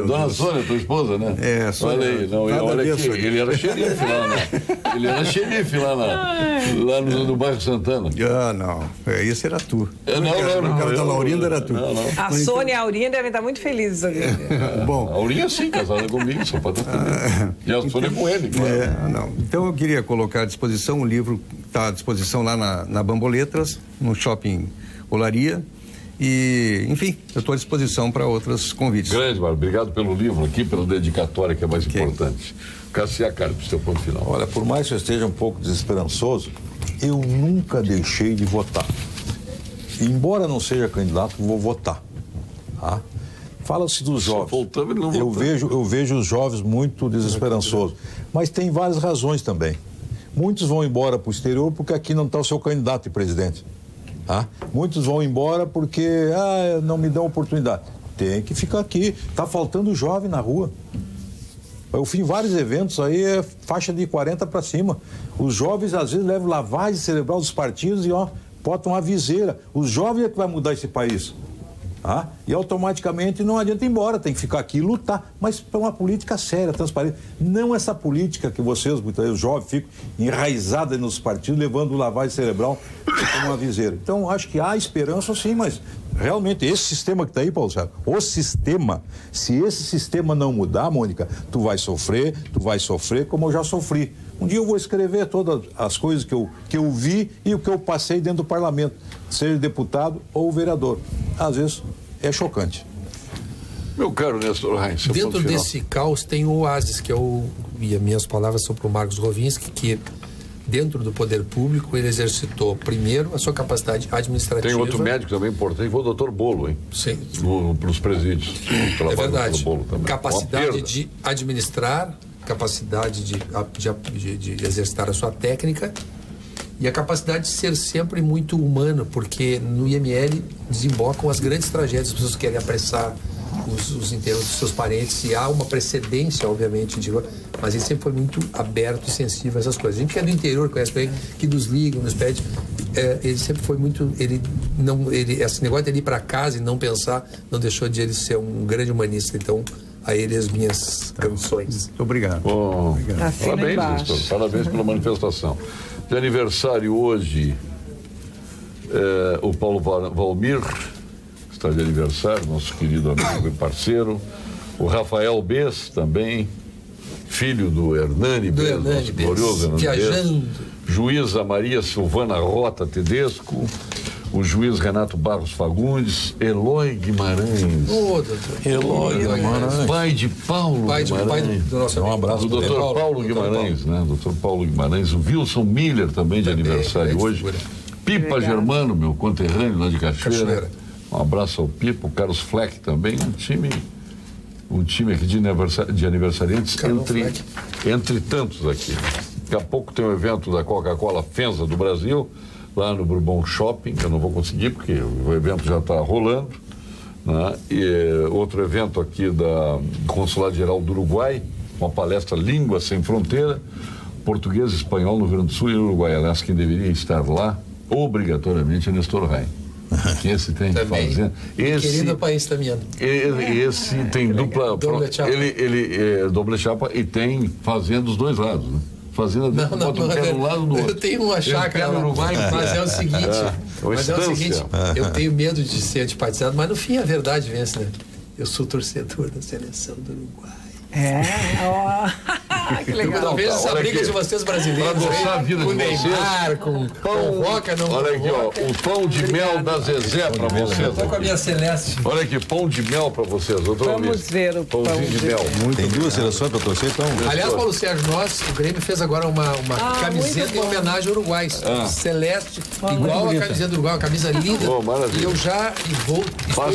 Dona Sônia, tua esposa, né? Sônia. Olha aí, não, olha aqui, ele era xerife lá, né? Ele era xerife lá no bairro Santana. Não, esse era tu. No caso da Laurinda era tu. A Sônia e a Aurinha devem estar muito felizes aqui. Bom, a Aurinha sim, casada comigo, só pode estar. E a Sônia com ele, claro. Então eu queria colocar à disposição, o livro está à disposição lá na Bamboletras, no Shopping Olaria. E, enfim, eu estou à disposição para outros convites. Grande, Mário. Obrigado pelo livro aqui, pela dedicatória que é mais importante. Cassia Carpes, seu ponto final. Olha, por mais que eu esteja um pouco desesperançoso, eu nunca deixei de votar. Embora não seja candidato, vou votar. Tá? Fala-se dos jovens. Eu vejo os jovens muito desesperançosos. Mas tem várias razões também. Muitos vão embora para o exterior porque aqui não está o seu candidato de presidente. Tá? Muitos vão embora porque não me dão oportunidade. Tem que ficar aqui. Está faltando jovem na rua. Eu fiz vários eventos aí, faixa de 40 para cima. Os jovens às vezes levam lavagem cerebral dos partidos e botam uma viseira. Os jovens é que vai mudar esse país. Tá? E automaticamente não adianta ir embora, tem que ficar aqui e lutar, mas para uma política séria, transparente. Não essa política que vocês, muitas vezes, os jovens, ficam enraizados nos partidos, levando lavagem cerebral como uma viseira. Então, acho que há esperança sim, mas realmente esse sistema que está aí, Paulo Sérgio, o sistema, se esse sistema não mudar, Mônica, tu vai sofrer como eu já sofri. Um dia eu vou escrever todas as coisas que eu vi e o que eu passei dentro do parlamento, seja deputado ou vereador. Às vezes é chocante. Meu caro Nestor Heinz, dentro desse caos tem o oásis, que e as minhas palavras são para o Marcos Rovinski, que dentro do poder público ele exercitou primeiro a sua capacidade administrativa. Tem outro médico também importante, foi o doutor Bolo, hein? Sim. Para os presídios. É verdade. Bolo também. Capacidade de administrar, capacidade de exercitar a sua técnica e a capacidade de ser sempre muito humano, porque no IML desembocam as grandes tragédias, as pessoas querem apressar os enterros dos seus parentes, e há uma precedência, obviamente, mas ele sempre foi muito aberto e sensível a essas coisas. A gente que é do interior, conhece bem, que nos ligam, nos pede, ele sempre foi muito, esse negócio de ele ir para casa e não pensar, não deixou de ele ser um grande humanista. Então, a ele as minhas canções. Muito obrigado. Bom, parabéns, Nestor, parabéns pela manifestação. De aniversário hoje, o Paulo Valmir, está de aniversário, nosso querido amigo e parceiro. O Rafael Bess também, filho do Hernani Bess, nosso glorioso Hernani viajando. Juíza Maria Silvana Rota Tedesco, o juiz Renato Barros Fagundes, Eloy Guimarães. Eloy Guimarães. Pai de Paulo Guimarães. Do nosso um abraço do Dr. Paulo Guimarães, né? Dr. Paulo Guimarães. O Wilson Miller também de aniversário hoje. Pipa Germano, meu conterrâneo lá de Cachoeira. Um abraço ao Pipa, o Carlos Fleck também, um time aqui de aniversariantes entre tantos aqui. Daqui a pouco tem um evento da Coca-Cola FENSA do Brasil, lá no Bourbon Shopping, que eu não vou conseguir porque o evento já está rolando, né? E outro evento aqui da Consulado Geral do Uruguai, uma palestra Língua Sem Fronteira, português e espanhol no Rio Grande do Sul e no Uruguai. Aliás, quem deveria estar lá, obrigatoriamente, é Nestor Rain. Que esse tem fazenda. Querido país também. Esse tem dupla. Ele doble chapa e tem fazenda dos dois lados, né? Fazenda bota um pé de um lado do outro. Eu tenho uma chácara no Uruguai, mas é o seguinte, eu tenho medo de ser antipatizado, mas no fim a verdade vence, né? Eu sou torcedor da seleção do Uruguai. Que legal. Talvez essa briga de vocês brasileiros, pra gostar a vida com de Neymar, com Roca, não. Olha aqui, ó, o pão de mel da Zezé pra vocês. Eu tô com a minha Celeste. Olha aqui, pão de mel pra vocês. Vamos ver o pãozinho de mel. Tem duas seleções pra torcer, então. Aliás, Paulo Sérgio, o Grêmio fez agora uma camiseta em homenagem ao Uruguai. Celeste, igual a camiseta do Uruguai, uma camisa linda. E eu já vou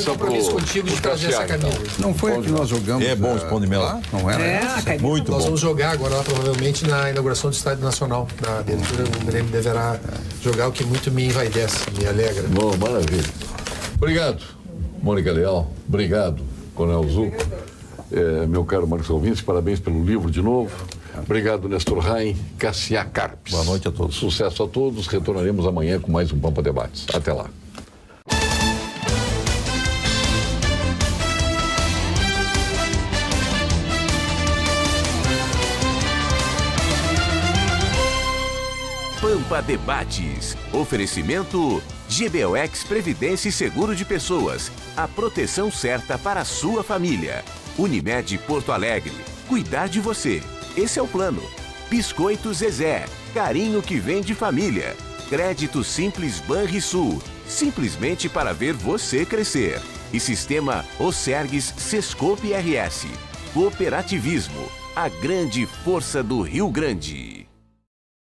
compromisso contigo de trazer essa camisa. Não foi a que nós jogamos? É bom esse pão de mel lá? Não era? Muito Nós bom. vamos jogar agora lá, provavelmente, na inauguração do Estádio Nacional. Na abertura, o Grêmio deverá jogar, o que muito me envaidece, me alegra. Bom, maravilha. Obrigado, Mônica Leal. Obrigado, Coronel Zucco. Meu caro Marcos Alvins, parabéns pelo livro de novo. Obrigado, Nestor Rain, Cassiá Carpes. Boa noite a todos. Sucesso a todos. Retornaremos amanhã com mais um Pampa Debates. Até lá. Pampa Debates. Oferecimento GBOX Previdência e Seguro de Pessoas. A proteção certa para a sua família. Unimed Porto Alegre. Cuidar de você. Esse é o plano. Biscoito Zezé. Carinho que vem de família. Crédito Simples Banrisul. Simplesmente para ver você crescer. E Sistema Osergues Sescope RS. Cooperativismo. A grande força do Rio Grande.